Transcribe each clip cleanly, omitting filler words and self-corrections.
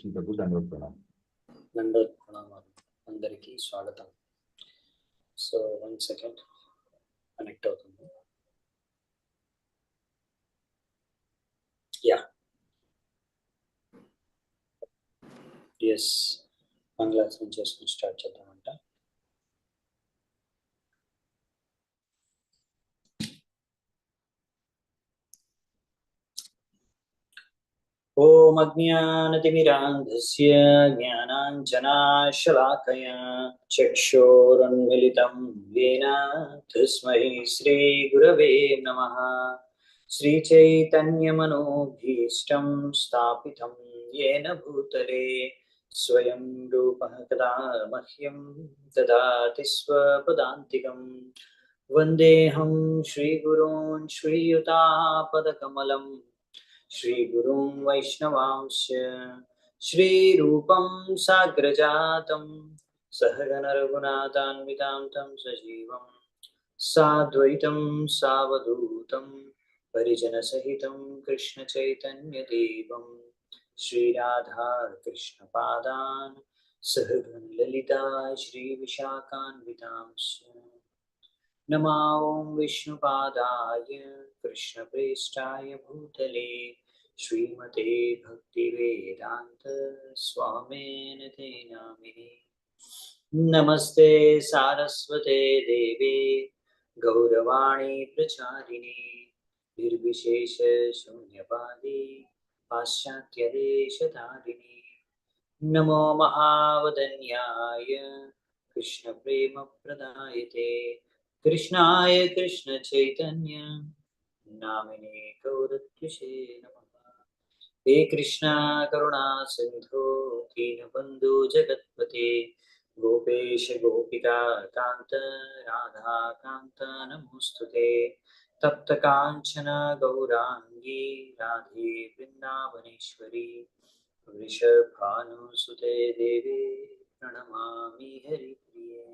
శ్రీకృష్ణులకు దండవత్ ప్రణామం. దండవత్ ప్రణామాలు. అందరికీ స్వాగతం. సో 1 సెకండ్ కనెక్ట్ అవుతుంది. యా ఎస్ మంగళాచరణ చేసుకుని స్టార్ట్ చేద్దామంట. ఓం అజ్ఞానతిమిరాంధస్య జ్ఞానాంజనాశలాకయా చక్షోరున్మిళితం యేన తస్మై శ్రీగురవే నమః. శ్రీచైతన్యమనోభీష్టం స్థాపితం యేన భూతలే స్వయం రూపః కదా మహ్యం దదాతి స్వపదాంతికం. వందేహం శ్రీగురూన్ శ్రీయుతాపదకమలం श्रीगुरुं वैष्णवांश्च श्रीरूपं साग्रजातं सहगणरघुनाथान्वितां तं सजीवं साद्वैतं सावधूतं परिजनसहितं कृष्णचैतन्यदेवं श्रीराधा कृष्णपादान् सहगणललिता श्रीविशाखान्वितांश्च. नमो विष्णुपादाय कृष्णप्रेष्ठाय भूतले श्रीमते भक्तिवेदांत स्वामिने ते नामिने. नमस्ते सारस्वते देवे गौरवाणी प्रचारिणे निर्विशेष शून्यवादी पाश्चात्यदेशधारिणे. नमो महावदन्याय कृष्णप्रेमप्रदायते कृष्णाय कृष्ण चैतन्य नामिने गौरत्युषे नमः. हे कृष्णा करुणा सिंधु दीनबंधु जगत्पते गोपेश गोपिका कांत राधा कांत नमोस्तुते. तप्त कांचन गौरांगी राधे वृंदावनेश्वरी वृषभानुसुते देवी प्रणमामि हरिप्रिये.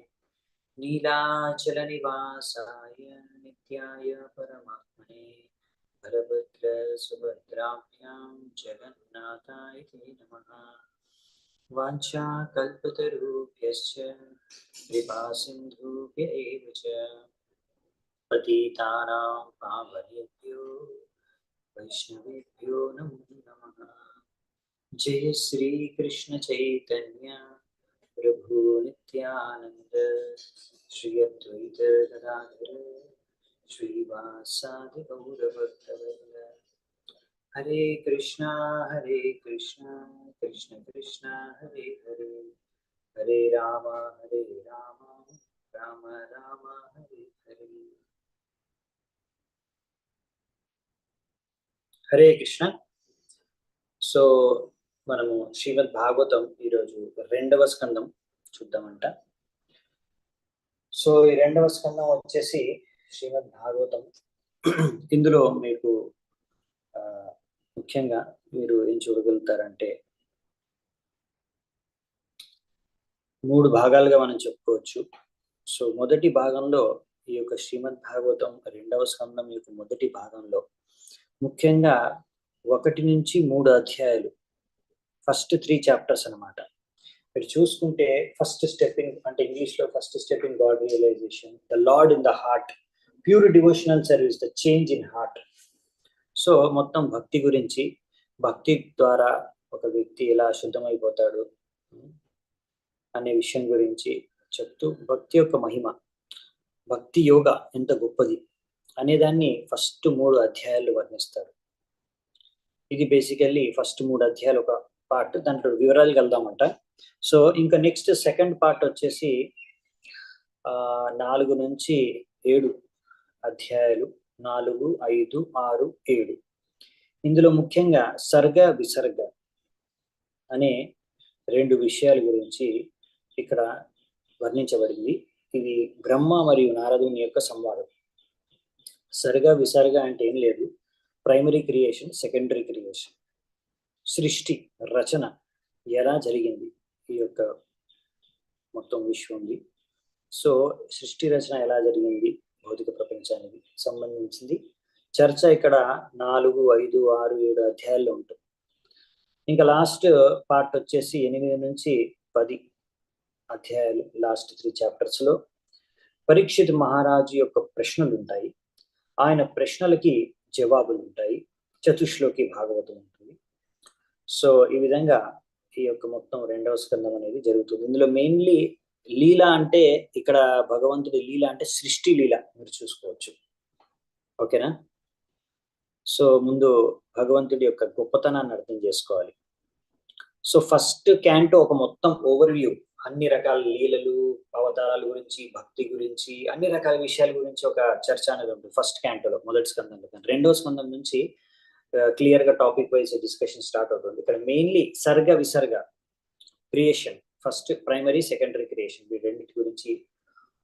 नीलाचलनिवासाय नित्याय परमात्मने बलभद्र सुभद्राभ्यां जगन्नाथाय ते नमः. वाञ्छाकल्पतरुभ्यश्च कृपासिन्धुभ्य एव च पतितानां पावनेभ्यो वैष्णवेभ्यो नमो नमः. जय श्री कृष्ण चैतन्य प्रभु नित्यानंद श्री अद्वैत गदाधर श्रीवासादि गौरभक्तवृंद. हरे कृष्णा कृष्ण कृष्ण हरे हरे हरे राम राम राम हरे हरे. హరే కృష్ణ. సో మనము శ్రీమద్ భాగవతం ఈరోజు 2వ స్కందం చూద్దామంట. సో ఈ 2వ స్కందం వచ్చేసి శ్రీమద్ భాగవతం. ఇందులో మీకు ముఖ్యంగా మీరు ఏం చూడగలుగుతారంటే 3 భాగాలుగా మనం చెప్పుకోవచ్చు. సో మొదటి భాగంలో ఈ యొక్క శ్రీమద్ భాగవతం 2వ స్కందం యొక్క మొదటి భాగంలో ముఖ్యంగా 1 నుంచి 3 అధ్యాయాలు, ఫస్ట్ 3 చాప్టర్స్ అన్నమాట. మీరు చూసుకుంటే ఫస్ట్ స్టెప్పింగ్ అంటే ఇంగ్లీష్లో first stepping God realisation, the Lord in the heart, pure devotional service, the change in heart. So మొత్తం భక్తి గురించి, భక్తి ద్వారా ఒక వ్యక్తి ఎలా శుద్ధమైపోతాడు అనే విషయం గురించి చెప్తూ భక్తి యొక్క మహిమ, భక్తి యోగ ఎంత గొప్పది అనేదాన్ని ఫస్ట్ 3 అధ్యాయాలు వర్ణిస్తారు. ఇది బేసికల్లీ ఫస్ట్ 3 అధ్యాయాలు ఒక పార్ట్. దాంట్లో వివరాలకు వెళ్దామంట. సో ఇంకా నెక్స్ట్ సెకండ్ పార్ట్ వచ్చేసి 4 నుంచి 7 అధ్యాయాలు, 4, 5, 6, 7. ఇందులో ముఖ్యంగా సర్గ విసర్గ అనే 2 విషయాల గురించి ఇక్కడ వర్ణించబడింది. ఇది బ్రహ్మ మరియు నారదుని యొక్క సంవాదం. సర్గ విసర్గ అంటే ఏం లేదు, ప్రైమరీ క్రియేషన్, సెకండరీ క్రియేషన్, సృష్టి రచన ఎలా జరిగింది ఈ యొక్క మొత్తం విశ్వంది. సో సృష్టి రచన ఎలా జరిగింది భౌతిక ప్రపంచానికి సంబంధించింది చర్చ ఇక్కడ 4, 5, 6, 7 అధ్యాయాల్లో ఉంటుంది. ఇంకా లాస్ట్ పార్ట్ వచ్చేసి 8 నుంచి 10 అధ్యాయాలు, లాస్ట్ 3 చాప్టర్స్ లో పరీక్షిత్ మహారాజు యొక్క ప్రశ్నలు ఉంటాయి. ఆయన ప్రశ్నలకి జవాబులు ఉంటాయి. చతుశ్లోకి భాగవతం ఉంటుంది. సో ఈ విధంగా ఈ యొక్క మొత్తం 2వ స్కందం అనేది జరుగుతుంది. ఇందులో మెయిన్లీ లీల అంటే ఇక్కడ భగవంతుడి లీల అంటే సృష్టి లీల మీరు చూసుకోవచ్చు. ఓకేనా? సో ముందు భగవంతుడి యొక్క గొప్పతనాన్ని అర్థం చేసుకోవాలి. సో ఫస్ట్ క్యాంటో ఒక మొత్తం ఓవర్వ్యూ, అన్ని రకాల లీలలు, అవతారాల గురించి, భక్తి గురించి, అన్ని రకాల విషయాల గురించి ఒక చర్చ అనేది ఉంటుంది ఫస్ట్ క్యాంటోలో, మొదటి స్కందంలో. 2వ స్కందం నుంచి క్లియర్ గా టాపిక్ వైజ్ డిస్కషన్ స్టార్ట్ అవుతుంది. ఇక్కడ మెయిన్లీ సర్గ విసర్గ, creation, first primary secondary creation, ఈ రెండింటి గురించి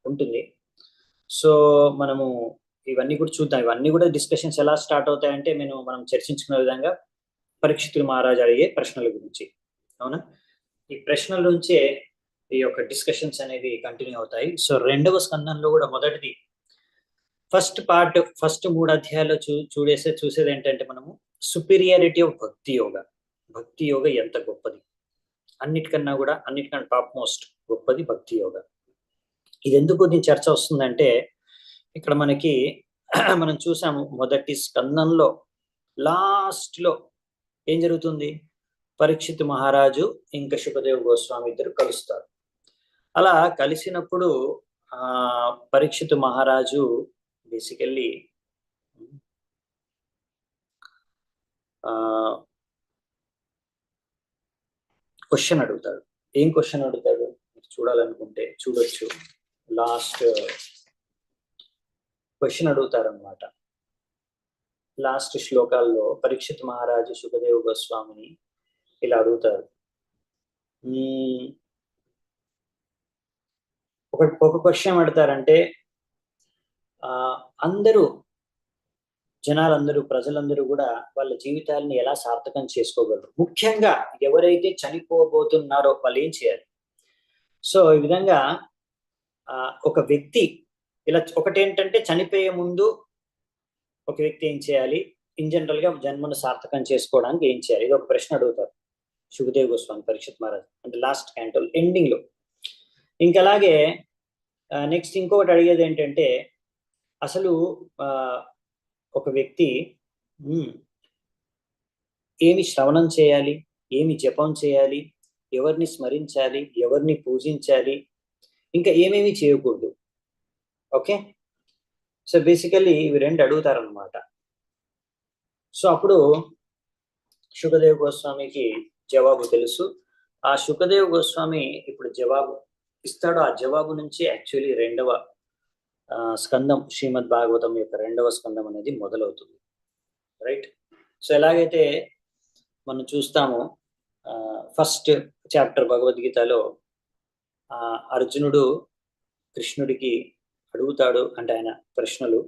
ఉంటుంది. సో మనము ఇవన్నీ కూడా చూద్దాం. ఇవన్నీ కూడా డిస్కషన్స్ ఎలా స్టార్ట్ అవుతాయంటే మనం చర్చించుకునే విధంగా పరీక్షితులు మహారాజు అడిగే ప్రశ్నల గురించి. అవునా? ఈ ప్రశ్నల నుంచే ఈ యొక్క డిస్కషన్స్ అనేవి కంటిన్యూ అవుతాయి. సో 2వ స్కందంలో కూడా మొదటిది ఫస్ట్ పార్ట్, ఫస్ట్ 3 అధ్యాయాలు చూసేది ఏంటంటే మనము సుపీరియారిటీ ఆఫ్ భక్తి యోగ. భక్తి యోగ ఎంత గొప్పది, అన్నిటికన్నా టాప్ మోస్ట్ గొప్పది భక్తి యోగ. ఇది ఎందుకు దీని చర్చ వస్తుందంటే ఇక్కడ మనం చూసాము మొదటి స్కందంలో లాస్ట్ లో ఏం జరుగుతుంది, పరీక్షిత్ మహారాజు ఇంకా శుకదేవ్ గోస్వామి ఇద్దరు కలుస్తారు. అలా కలిసినప్పుడు పరీక్షిత్ మహారాజు బేసికల్లీ క్వశ్చన్ అడుగుతాడు. ఏం క్వశ్చన్ అడుగుతాడు చూడాలనుకుంటే చూడొచ్చు. Last question అడుగుతారనమాట. లాస్ట్ శ్లోకాల్లో పరీక్షిత్ మహారాజు శుకదేవ్ గోస్వామిని ఇలా అడుగుతారు. ఒక క్వశ్చన్ అడుగుతారంటే జనాలందరూ, ప్రజలందరూ కూడా వాళ్ళ జీవితాలని ఎలా సార్థకం చేసుకోగలరు, ముఖ్యంగా ఎవరైతే చనిపోబోతున్నారో వాళ్ళు ఏం చేయాలి. సో ఈ విధంగా ఒక వ్యక్తి ఇలా ఒకటేంటంటే చనిపోయే ముందు ఒక వ్యక్తి ఏం చేయాలి, ఇన్ జనరల్ గా జన్మను సార్థకం చేసుకోవడానికి ఏం చేయాలి, ఇది ఒక ప్రశ్న అడుగుతారు శుకదేవ్ గోస్వామి పరీక్షిత్ మహారాజ్, అంటే లాస్ట్ క్యాంటో ఎండింగ్ లో. ఇంకా అలాగే నెక్స్ట్ ఇంకొకటి అడిగేది ఏంటంటే అసలు ఒక వ్యక్తి ఏమి శ్రవణం చేయాలి, ఏమి జపం చేయాలి, ఎవరిని స్మరించాలి, ఎవరిని పూజించాలి, ఇంకా ఏమేమి చేయకూడదు. ఓకే, సో బేసికల్లీ ఇవి 2 అడుగుతారనమాట. సో అప్పుడు శుకదేవ్ గోస్వామికి జవాబు తెలుసు. ఆ శుకదేవ్ గోస్వామి ఇప్పుడు జవాబు ఇస్తాడు. ఆ జవాబు నుంచి యాక్చువల్లీ 2వ స్కందం, శ్రీమద్ భాగవతం యొక్క 2వ స్కందం అనేది మొదలవుతుంది. రైట్? సో ఎలాగైతే మనం చూస్తాము ఫస్ట్ చాప్టర్ భగవద్గీతలో అర్జునుడు కృష్ణుడికి అడుగుతాడు, అంటే ఆయన ప్రశ్నలు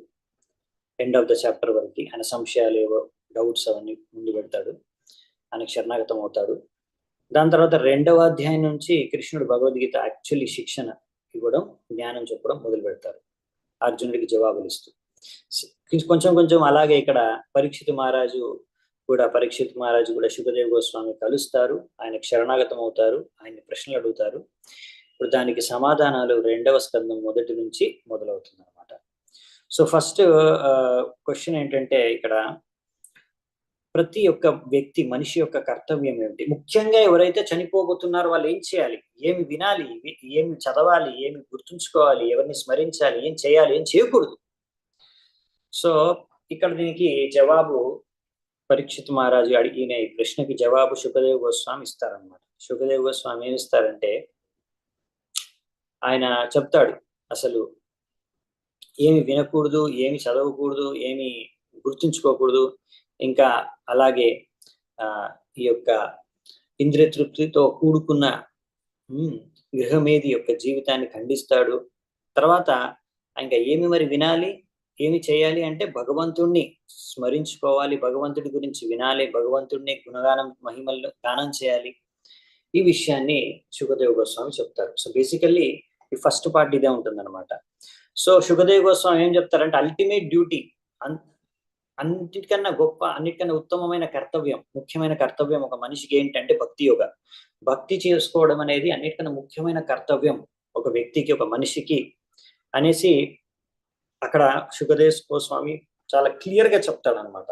ఎండ్ ఆఫ్ ద చాప్టర్ వరకు ఆయన సంశయాలు ఏవో డౌట్స్ అవన్నీ ముందు పెడతాడు, ఆయనకు శరణాగతం అవుతాడు. దాని తర్వాత 2వ అధ్యాయం నుంచి కృష్ణుడు భగవద్గీత యాక్చువల్లీ శిక్షణ ఇవ్వడం, జ్ఞానం చెప్పడం మొదలు పెడతారు అర్జునుడికి జవాబులు ఇస్తూ. కొంచెం అలాగే ఇక్కడ పరీక్షిత్ మహారాజు కూడా శుకదేవ్ గోస్వామి కలుస్తారు, ఆయనకు శరణాగతం అవుతారు, ఆయన ప్రశ్నలు అడుగుతారు. ఇప్పుడు దానికి సమాధానాలు 2వ స్కందం మొదటి నుంచి మొదలవుతుంది అనమాట. సో ఫస్ట్ క్వశ్చన్ ఏంటంటే ఇక్కడ ప్రతి ఒక్క వ్యక్తి, మనిషి యొక్క కర్తవ్యం ఏమిటి, ముఖ్యంగా ఎవరైతే చనిపోబోతున్నారో వాళ్ళు ఏం చేయాలి, ఏమి వినాలి, ఏమి చదవాలి, ఏమి గుర్తుంచుకోవాలి, ఎవరిని స్మరించాలి, ఏం చేయాలి, ఏం చేయకూడదు. సో ఇక్కడ దీనికి జవాబు పరీక్షిత్ మహారాజు అడిగిన ఈ ప్రశ్నకి జవాబు శుకదేవ్ గోస్వామి ఇస్తారనమాట. శుకదేవ్ గోస్వామి ఏమి ఇస్తారంటే ఆయన చెప్తాడు అసలు ఏమి వినకూడదు, ఏమి చదవకూడదు, ఏమి గుర్తుంచుకోకూడదు, ఇంకా అలాగే ఈ యొక్క ఇంద్రియ తృప్తితో కూడుకున్న గృహమేది యొక్క జీవితాన్ని ఖండిస్తాడు. తర్వాత ఇంకా ఏమి మరి వినాలి, ఏమి చేయాలి అంటే భగవంతుణ్ణి స్మరించుకోవాలి, భగవంతుడి గురించి వినాలి, భగవంతుడిని గుణగానం మహిమల్లో గానం చేయాలి. ఈ విషయాన్ని శుకదేవ్ గోస్వామి చెప్తారు. సో బేసికల్లీ ఈ ఫస్ట్ పార్ట్ ఇదే ఉంటుందన్నమాట. సో శుకదేవ్ గోస్వామి ఏం చెప్తారంటే అల్టిమేట్ డ్యూటీ, అన్నిటికన్నా గొప్ప, అన్నిటికన్నా ఉత్తమమైన కర్తవ్యం, ముఖ్యమైన కర్తవ్యం ఒక మనిషికి ఏంటంటే భక్తి యోగ. భక్తి చేసుకోవడం అనేది అన్నిటికన్నా ముఖ్యమైన కర్తవ్యం ఒక వ్యక్తికి, ఒక మనిషికి అనేసి అక్కడ సుఖదేవ్ గోస్వామి చాలా క్లియర్ గా చెప్తాడనమాట.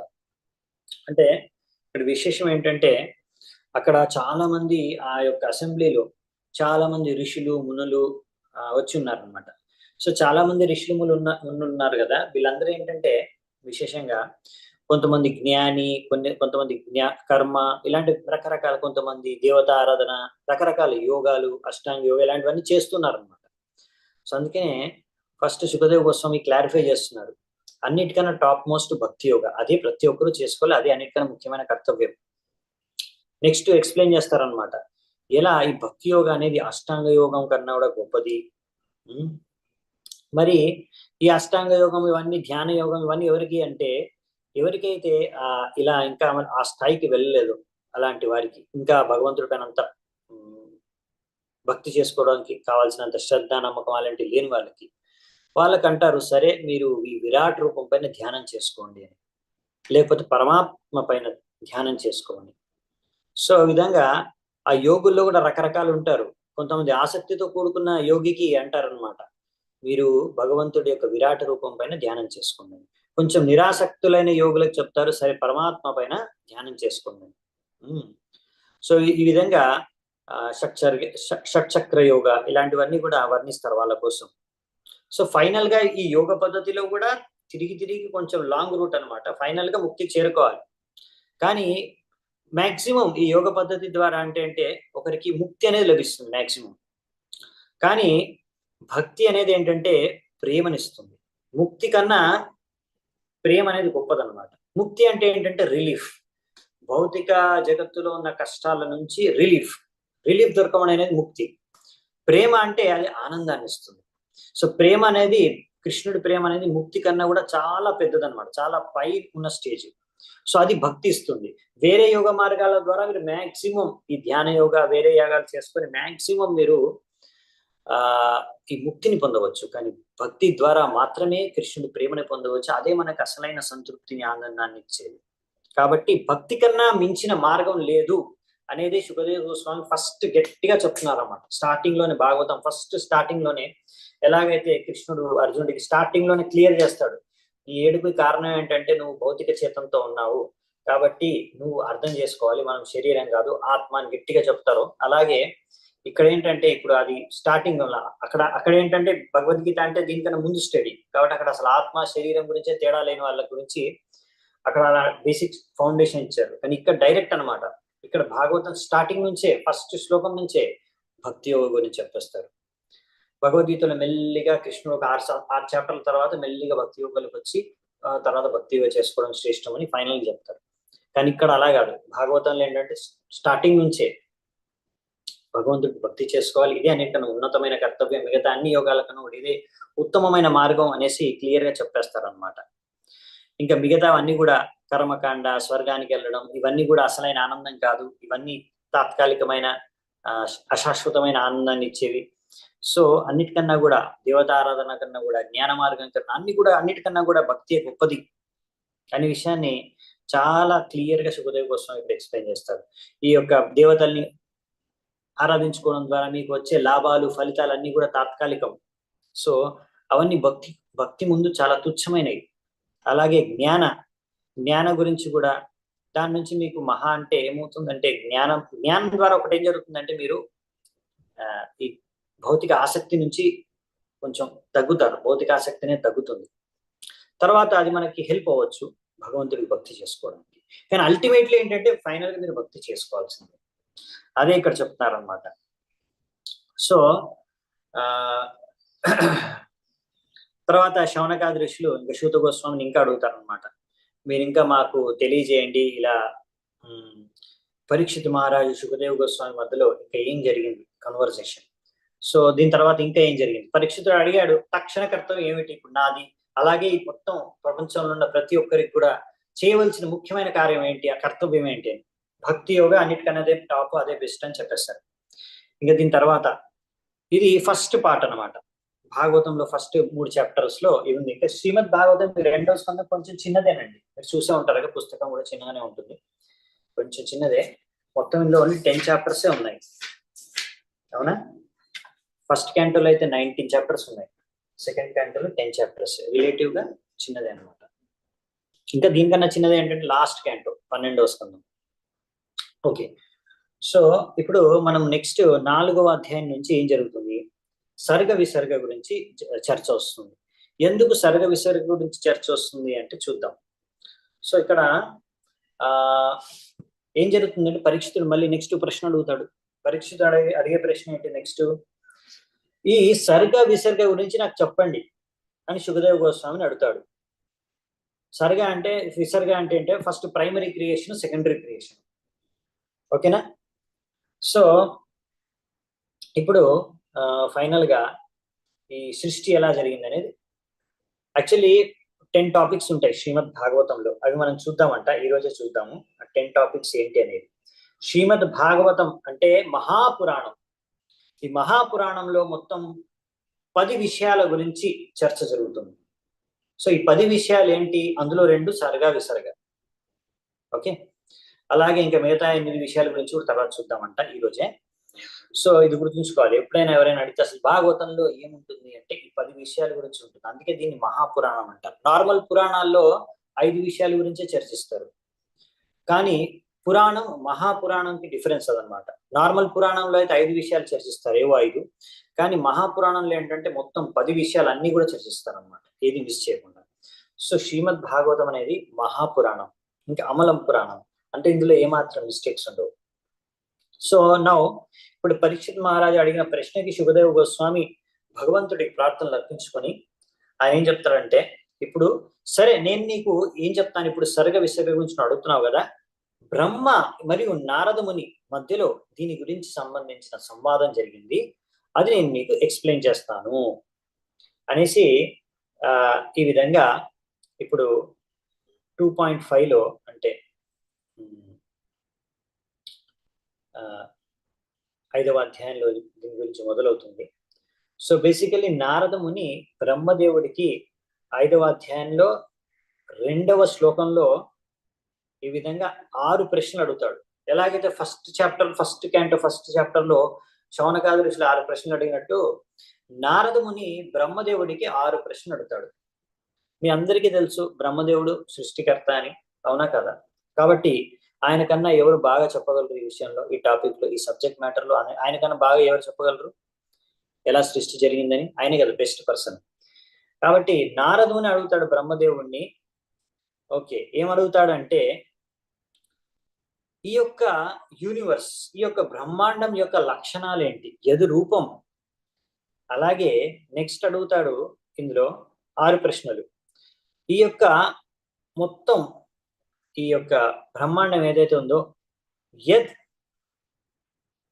అంటే ఇక్కడ విశేషం ఏంటంటే అక్కడ చాలా మంది ఆ యొక్క అసెంబ్లీలో చాలా మంది ఋషులు మునులు వచ్చి ఉన్నారనమాట. సో చాలా మంది ఋషులు మునులు ఉన్నారు కదా, వీళ్ళందరూ ఏంటంటే విశేషంగా కొంతమంది జ్ఞాని, కొంతమంది కర్మ, ఇలాంటి రకరకాల, కొంతమంది దేవతా ఆరాధన, రకరకాల యోగాలు, అష్టాంగ యోగా ఇలాంటివన్నీ చేస్తున్నారు అనమాట. సో అందుకనే ఫస్ట్ సుఖదేవ్ గోస్వామి క్లారిఫై చేస్తున్నారు, అన్నిటికన్నా టాప్ మోస్ట్ భక్తి యోగ, అదే ప్రతి ఒక్కరూ చేసుకోవాలి, అదే అన్నిటికన్నా ముఖ్యమైన కర్తవ్యం. నెక్స్ట్ ఎక్స్ప్లెయిన్ చేస్తారనమాట ఎలా ఈ భక్తి యోగ అనేది అష్టాంగ యోగం కన్నా కూడా గొప్పది. మరి ఈ అష్టాంగ యోగం ఇవన్నీ, ధ్యాన యోగం ఇవన్నీ ఎవరికి అంటే ఎవరికైతే ఇలా ఇంకా ఆ స్థాయికి వెళ్ళలేదు, అలాంటి వారికి, ఇంకా భగవంతుడి పైన అంత భక్తి చేసుకోవడానికి కావాల్సినంత శ్రద్ధ నమ్మకం అలాంటివి లేని వాళ్ళకి అంటారు, సరే మీరు ఈ విరాట్ రూపం పైన ధ్యానం చేసుకోండి అని, లేకపోతే పరమాత్మ పైన ధ్యానం చేసుకోండి. సో ఈ విధంగా ఆ యోగుల్లో కూడా రకరకాలు ఉంటారు. కొంతమంది ఆసక్తితో కూడుకున్న యోగికి అంటారనమాట, మీరు భగవంతుడి యొక్క విరాట రూపం పైన ధ్యానం చేసుకోండి. కొంచెం నిరాసక్తులైన యోగులకు చెప్తారు, సరే పరమాత్మ పైన ధ్యానం చేసుకోండి. సో ఈ విధంగా షట్చక్ర యోగ ఇలాంటివన్నీ కూడా వర్ణిస్తారు వాళ్ళ కోసం. సో ఫైనల్ గా ఈ యోగ పద్ధతిలో కూడా తిరిగి కొంచెం లాంగ్ రూట్ అనమాట, ఫైనల్ గా ముక్తికి చేరుకోవాలి. కానీ మాక్సిమం ఈ యోగ పద్ధతి ద్వారా అంటే ఒకరికి ముక్తి అనేది లభిస్తుంది మాక్సిమం. కానీ భక్తి అనేది ఏంటంటే ప్రేమనిస్తుంది. ముక్తి కన్నా ప్రేమ అనేది గొప్పదన్నమాట. ముక్తి అంటే ఏంటంటే రిలీఫ్, భౌతిక జగత్తులో ఉన్న కష్టాల నుంచి రిలీఫ్ దొరకడం అనేది ముక్తి. ప్రేమ అంటే అది ఆనందాన్ని ఇస్తుంది. సో ప్రేమ అనేది, కృష్ణుడి ప్రేమ అనేది ముక్తి కన్నా కూడా చాలా పెద్దదన్నమాట, చాలా పై ఉన్న స్టేజ్. సో అది భక్తి ఇస్తుంది. వేరే యోగ మార్గాల ద్వారా మీరు మాక్సిమం ఈ ధ్యాన యోగ, వేరే యాగాలు చేసుకొని మాక్సిమం మీరు ఈ ముక్తిని పొందవచ్చు. కానీ భక్తి ద్వారా మాత్రమే కృష్ణుడి ప్రేమని పొందవచ్చు, అదే మనకు అసలైన సంతృప్తిని, ఆనందాన్ని ఇచ్చేది. కాబట్టి భక్తి కన్నా మించిన మార్గం లేదు అనేది సుఖదేవ్ గోస్వామి ఫస్ట్ గట్టిగా చెప్తున్నారన్నమాట. స్టార్టింగ్ లోనే భాగవతం ఫస్ట్ స్టార్టింగ్ లోనే ఎలాగైతే కృష్ణుడు అర్జునుడికి స్టార్టింగ్ లోనే క్లియర్ చేస్తాడు, ఈ ఏడుపుకి కారణం ఏంటంటే నువ్వు భౌతిక చేతంతో ఉన్నావు, కాబట్టి నువ్వు అర్థం చేసుకోవాలి, మనం శరీరం కాదు ఆత్మ అని గట్టిగా చెప్తారు. అలాగే ఇక్కడ ఏంటంటే ఇప్పుడు అది స్టార్టింగ్ అక్కడ ఏంటంటే భగవద్గీత అంటే దీనికన్నా ముందు స్టడీ, కాబట్టి అక్కడ అసలు ఆత్మ శరీరం గురించే తేడా లేని వాళ్ళ గురించి అక్కడ బేసిక్ ఫౌండేషన్ ఇచ్చారు. కానీ ఇక్కడ డైరెక్ట్ అనమాట, ఇక్కడ భాగవతం స్టార్టింగ్ నుంచే ఫస్ట్ శ్లోకం నుంచే భక్తి యోగ గురించి చెప్పేస్తారు. భగవద్గీతలో మెల్లిగా కృష్ణుడు ఒక 6 చాప్టర్ల తర్వాత మెల్లిగా భక్తి యోగాలకు వచ్చి తర్వాత భక్తి యోగ చేసుకోవడం శ్రేష్టం అని ఫైనల్ చెప్తారు. కానీ ఇక్కడ అలా కాదు, భాగవతంలో ఏంటంటే స్టార్టింగ్ నుంచే భగవంతుడికి భక్తి చేసుకోవాలి, ఇదే అన్నిటికన్నా ఉన్నతమైన కర్తవ్యం, మిగతా అన్ని యోగాల కన్నా ఇదే ఉత్తమమైన మార్గం అనేసి క్లియర్ గా చెప్పేస్తారు అనమాట. ఇంకా మిగతా అన్ని కూడా కర్మకాండ, స్వర్గానికి వెళ్ళడం, ఇవన్నీ కూడా అసలైన ఆనందం కాదు, ఇవన్నీ తాత్కాలికమైన అశాశ్వతమైన ఆనందాన్ని ఇచ్చేవి. సో అన్నిటికన్నా కూడా దేవతారాధన కన్నా కూడా, జ్ఞాన మార్గం కన్నా అన్నిటికన్నా కూడా భక్తి గొప్పది అనే విషయాన్ని చాలా క్లియర్ గా సుఖదేవ్ గోస్వామి ఇప్పుడు ఎక్స్ప్లెయిన్ చేస్తారు. ఈ యొక్క దేవతల్ని ఆరాధించుకోవడం ద్వారా మీకు వచ్చే లాభాలు, ఫలితాలు అన్ని కూడా తాత్కాలికం. సో అవన్నీ భక్తి ముందు చాలా తుచ్చమైనవి. అలాగే జ్ఞాన గురించి కూడా, దాని నుంచి మీకు మహా అంటే ఏమవుతుందంటే జ్ఞానం ద్వారా ఒకటి ఏం జరుగుతుందంటే మీరు ఈ భౌతిక ఆసక్తి నుంచి కొంచెం తగ్గుతారు, భౌతిక ఆసక్తి అనేది తగ్గుతుంది. తర్వాత అది మనకి హెల్ప్ అవ్వచ్చు భగవంతుడికి భక్తి చేసుకోవడానికి. కానీ అల్టిమేట్లీ ఏంటంటే ఫైనల్ గా మీరు భక్తి చేసుకోవాల్సిందే, అదే ఇక్కడ చెప్తున్నారనమాట. సో తర్వాత శౌనకాది ఋషులు ఇంకా సూత గోస్వామిని ఇంకా అడుగుతారనమాట, మీరు ఇంకా మాకు తెలియజేయండి, ఇలా పరీక్షిత్ మహారాజు సుఖదేవ్ గోస్వామి మధ్యలో ఇంకా ఏం జరిగింది కన్వర్సేషన్. సో దీని తర్వాత ఇంకా ఏం జరిగింది, పరీక్షితుడు అడిగాడు తక్షణ కర్తవ్యం ఏమిటి ఇప్పుడు నాది, అలాగే ఈ మొత్తం ప్రపంచంలో ఉన్న ప్రతి ఒక్కరికి కూడా చేయవలసిన ముఖ్యమైన కార్యం ఏంటి, ఆ కర్తవ్యం ఏంటి అని. భక్తి యోగ అన్నిటికన్నా అదే టాప్, అదే బెస్ట్ అని చెప్పేస్తారు. ఇంకా దీని తర్వాత ఇది ఫస్ట్ పార్ట్ అనమాట, భాగవతంలో ఫస్ట్ 3 చాప్టర్స్ లో ఇది ఉంది. ఇంకా శ్రీమద్ భాగవతం రెండవ స్కందం కొంచెం చిన్నదేనండి, మీరు చూసే ఉంటారు కదా, పుస్తకం కూడా చిన్నగానే ఉంటుంది, కొంచెం చిన్నదే. మొత్తం ఇందులో ఓన్లీ 10 చాప్టర్సే ఉన్నాయి, అవునా? ఫస్ట్ క్యాంటోలో అయితే 19 చాప్టర్స్ ఉన్నాయి, సెకండ్ క్యాంటోలో 10 చాప్టర్స్, రిలేటివ్ గా చిన్నదే అనమాట. ఇంకా దీనికన్నా చిన్నది ఏంటంటే లాస్ట్ క్యాంటో 12వ స్కందం. ఓకే, సో ఇప్పుడు మనం నెక్స్ట్ 4వ అధ్యాయం నుంచి ఏం జరుగుతుంది, సర్గ విసర్గ గురించి చర్చ వస్తుంది. ఎందుకు సర్గ విసర్గ గురించి చర్చ వస్తుంది అంటే చూద్దాం. సో ఇక్కడ ఏం జరుగుతుందంటే పరీక్షితుడు మళ్ళీ నెక్స్ట్ ప్రశ్న అడుగుతాడు. పరీక్షితుడు అడిగే ప్రశ్న ఏంటి నెక్స్ట్, ఈ సర్గ విసర్గ గురించి నాకు చెప్పండి అని శుకదేవ గోస్వామిని అడుగుతాడు. సర్గ అంటే విసర్గ అంటే first primary creation, secondary creation, ఓకేనా? సో ఇప్పుడు ఫైనల్ గా ఈ సృష్టి ఎలా జరిగింది అనేది, యాక్చువల్లీ 10 టాపిక్స్ ఉంటాయి శ్రీమద్ భాగవతంలో, అవి మనం చూద్దామంట, ఈ రోజే చూద్దాము ఆ 10 టాపిక్స్ ఏంటి అనేది. శ్రీమద్ భాగవతం అంటే మహాపురాణం. ఈ మహాపురాణంలో మొత్తం 10 విషయాల గురించి చర్చ జరుగుతుంది. సో ఈ 10 విషయాలు ఏంటి, అందులో 2 సర్గ విసర్గ, ఓకే. అలాగే ఇంకా మిగతా 8 విషయాల గురించి కూడా తర్వాత చూద్దామంట ఈ రోజే. సో ఇది గుర్తుంచుకోవాలి, ఎప్పుడైనా ఎవరైనా అడిగితే అసలు భాగవతంలో ఏముంటుంది అంటే ఈ 10 విషయాల గురించి ఉంటుంది, అందుకే దీన్ని మహాపురాణం అంటారు. నార్మల్ పురాణాల్లో 5 విషయాల గురించే చర్చిస్తారు, కానీ పురాణం మహాపురాణంకి డిఫరెన్స్ అదనమాట. నార్మల్ పురాణంలో అయితే 5 విషయాలు చర్చిస్తారు, ఏవో 5, కానీ మహాపురాణంలో ఏంటంటే మొత్తం 10 విషయాలు అన్ని కూడా చర్చిస్తారు అనమాట, ఏది మిస్ చేయకుండా. సో శ్రీమద్ భాగవతం అనేది మహాపురాణం, ఇంకా అమలం పురాణం అంటే ఇందులో ఏమాత్రం మిస్టేక్స్ ఉండవు. సో నౌ ఇప్పుడు పరీక్షిత్ మహారాజు అడిగిన ప్రశ్నకి శుకదేవ గోస్వామి భగవంతుడికి ప్రార్థనలు అర్పించుకొని ఆయన ఏం చెప్తారంటే, ఇప్పుడు సరే నేను నీకు ఏం చెప్తాను, ఇప్పుడు సర్గ విసర్గ గురించి అడుగుతున్నావు కదా, బ్రహ్మ మరియు నారదముని మధ్యలో దీని గురించి సంబంధించిన సంవాదం జరిగింది, అది నేను మీకు ఎక్స్ప్లెయిన్ చేస్తాను అనేసి ఈ విధంగా ఇప్పుడు 2.5లో అంటే 5వ అధ్యాయంలో దీని గురించి మొదలవుతుంది. సో బేసికలీ నారదముని బ్రహ్మదేవుడికి 5వ అధ్యాయంలో 2వ శ్లోకంలో ఈ విధంగా 6 ప్రశ్నలు అడుగుతాడు. ఎలాగైతే ఫస్ట్ చాప్టర్ లో శౌనకాది ఋషులు 6 ప్రశ్నలు అడిగినట్టు నారదముని బ్రహ్మదేవుడికి 6 ప్రశ్నలు అడుగుతాడు. మీ అందరికీ తెలుసు బ్రహ్మదేవుడు సృష్టికర్త అని, అవునా కదా? కాబట్టి ఆయన కన్నా ఎవరు బాగా చెప్పగలరు ఈ విషయంలో, ఈ టాపిక్ లో, ఈ సబ్జెక్ట్ మ్యాటర్ లో ఆయన కన్నా బాగా ఎవరు చెప్పగలరు ఎలా సృష్టి జరిగిందని? ఆయనే కదా బెస్ట్ పర్సన్. కాబట్టి నారదుని అడుగుతాడు బ్రహ్మదేవుణ్ణి. ఓకే, ఏమడుగుతాడంటే ఈ యొక్క యూనివర్స్, ఈ యొక్క బ్రహ్మాండం యొక్క లక్షణాలు ఏంటి, ఎదు రూపం. అలాగే నెక్స్ట్ అడుగుతాడు ఇందులో 6 ప్రశ్నలు. ఈ యొక్క మొత్తం ఈ యొక్క బ్రహ్మాండం ఏదైతే ఉందో యద్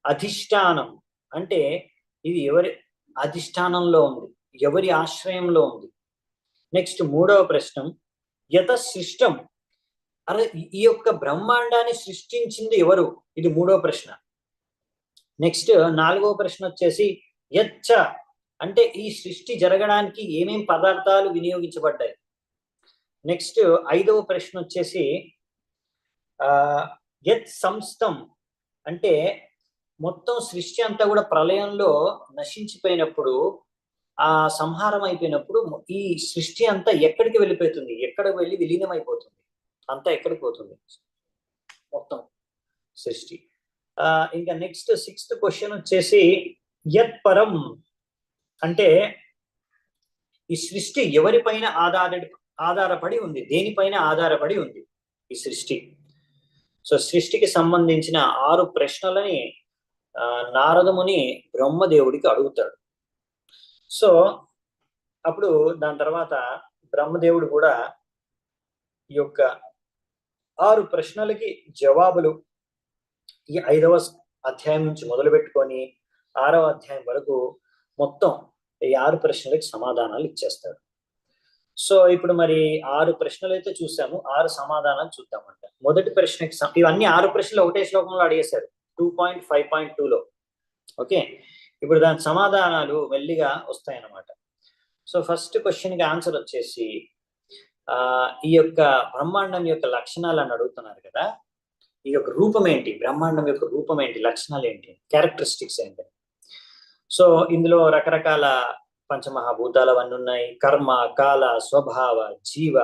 అధిష్టానం అంటే ఇది ఎవరి అధిష్టానంలో ఉంది, ఎవరి ఆశ్రయంలో ఉంది. నెక్స్ట్ 3వ ప్రశ్న యత సృష్టం, అరే ఈ యొక్క బ్రహ్మాండాన్ని సృష్టించింది ఎవరు, ఇది 3వ ప్రశ్న. నెక్స్ట్ 4వ ప్రశ్న వచ్చేసి యచ్చ అంటే ఈ సృష్టి జరగడానికి ఏమేం పదార్థాలు వినియోగించబడ్డాయి. నెక్స్ట్ 5వ ప్రశ్న వచ్చేసి యత్ సంస్థం అంటే మొత్తం సృష్టి అంతా కూడా ప్రళయంలో నశించిపోయినప్పుడు, ఆ సంహారం అయిపోయినప్పుడు ఈ సృష్టి అంతా ఎక్కడికి వెళ్ళిపోతుంది, ఎక్కడికి వెళ్ళి విలీనం అయిపోతుంది, అంతా ఎక్కడికి పోతుంది మొత్తం సృష్టి. ఇంకా నెక్స్ట్ 6th క్వశ్చన్ వచ్చేసి యత్ పరం అంటే ఈ సృష్టి ఎవరిపైన ఆధారపడి ఉంది, దేనిపైన ఆధారపడి ఉంది ఈ సృష్టి. సో సృష్టికి సంబంధించిన 6 ప్రశ్నలని నారదముని బ్రహ్మదేవుడికి అడుగుతాడు. సో అప్పుడు దాని తర్వాత బ్రహ్మదేవుడు కూడా ఈ యొక్క 6 ప్రశ్నలకి జవాబులు ఈ 5వ అధ్యాయం నుంచి మొదలు పెట్టుకొని 6వ అధ్యాయం వరకు మొత్తం ఈ 6 ప్రశ్నలకి సమాధానాలు ఇచ్చేస్తాడు. సో ఇప్పుడు మరి 6 ప్రశ్నలు అయితే చూసాము, 6 సమాధానాలు చూద్దామంట. మొదటి ప్రశ్నకి ఇవన్నీ 6 ప్రశ్నలు ఒకటే శ్లోకంలో అడిగేశారు 2.5.2లో. ఓకే, ఇప్పుడు దాని సమాధానాలు మెల్లిగా వస్తాయన్నమాట. సో ఫస్ట్ క్వశ్చన్కి ఆన్సర్ వచ్చేసి ఈ యొక్క బ్రహ్మాండం యొక్క లక్షణాలు అని అడుగుతున్నారు కదా. ఈ యొక్క రూపం ఏంటి, బ్రహ్మాండం యొక్క రూపం ఏంటి, లక్షణాలు ఏంటి, క్యారెక్టరిస్టిక్స్ ఏంటి. సో ఇందులో రకరకాల పంచమహాభూతాలు అవన్నీ ఉన్నాయి, కర్మ, కాల, స్వభావ, జీవ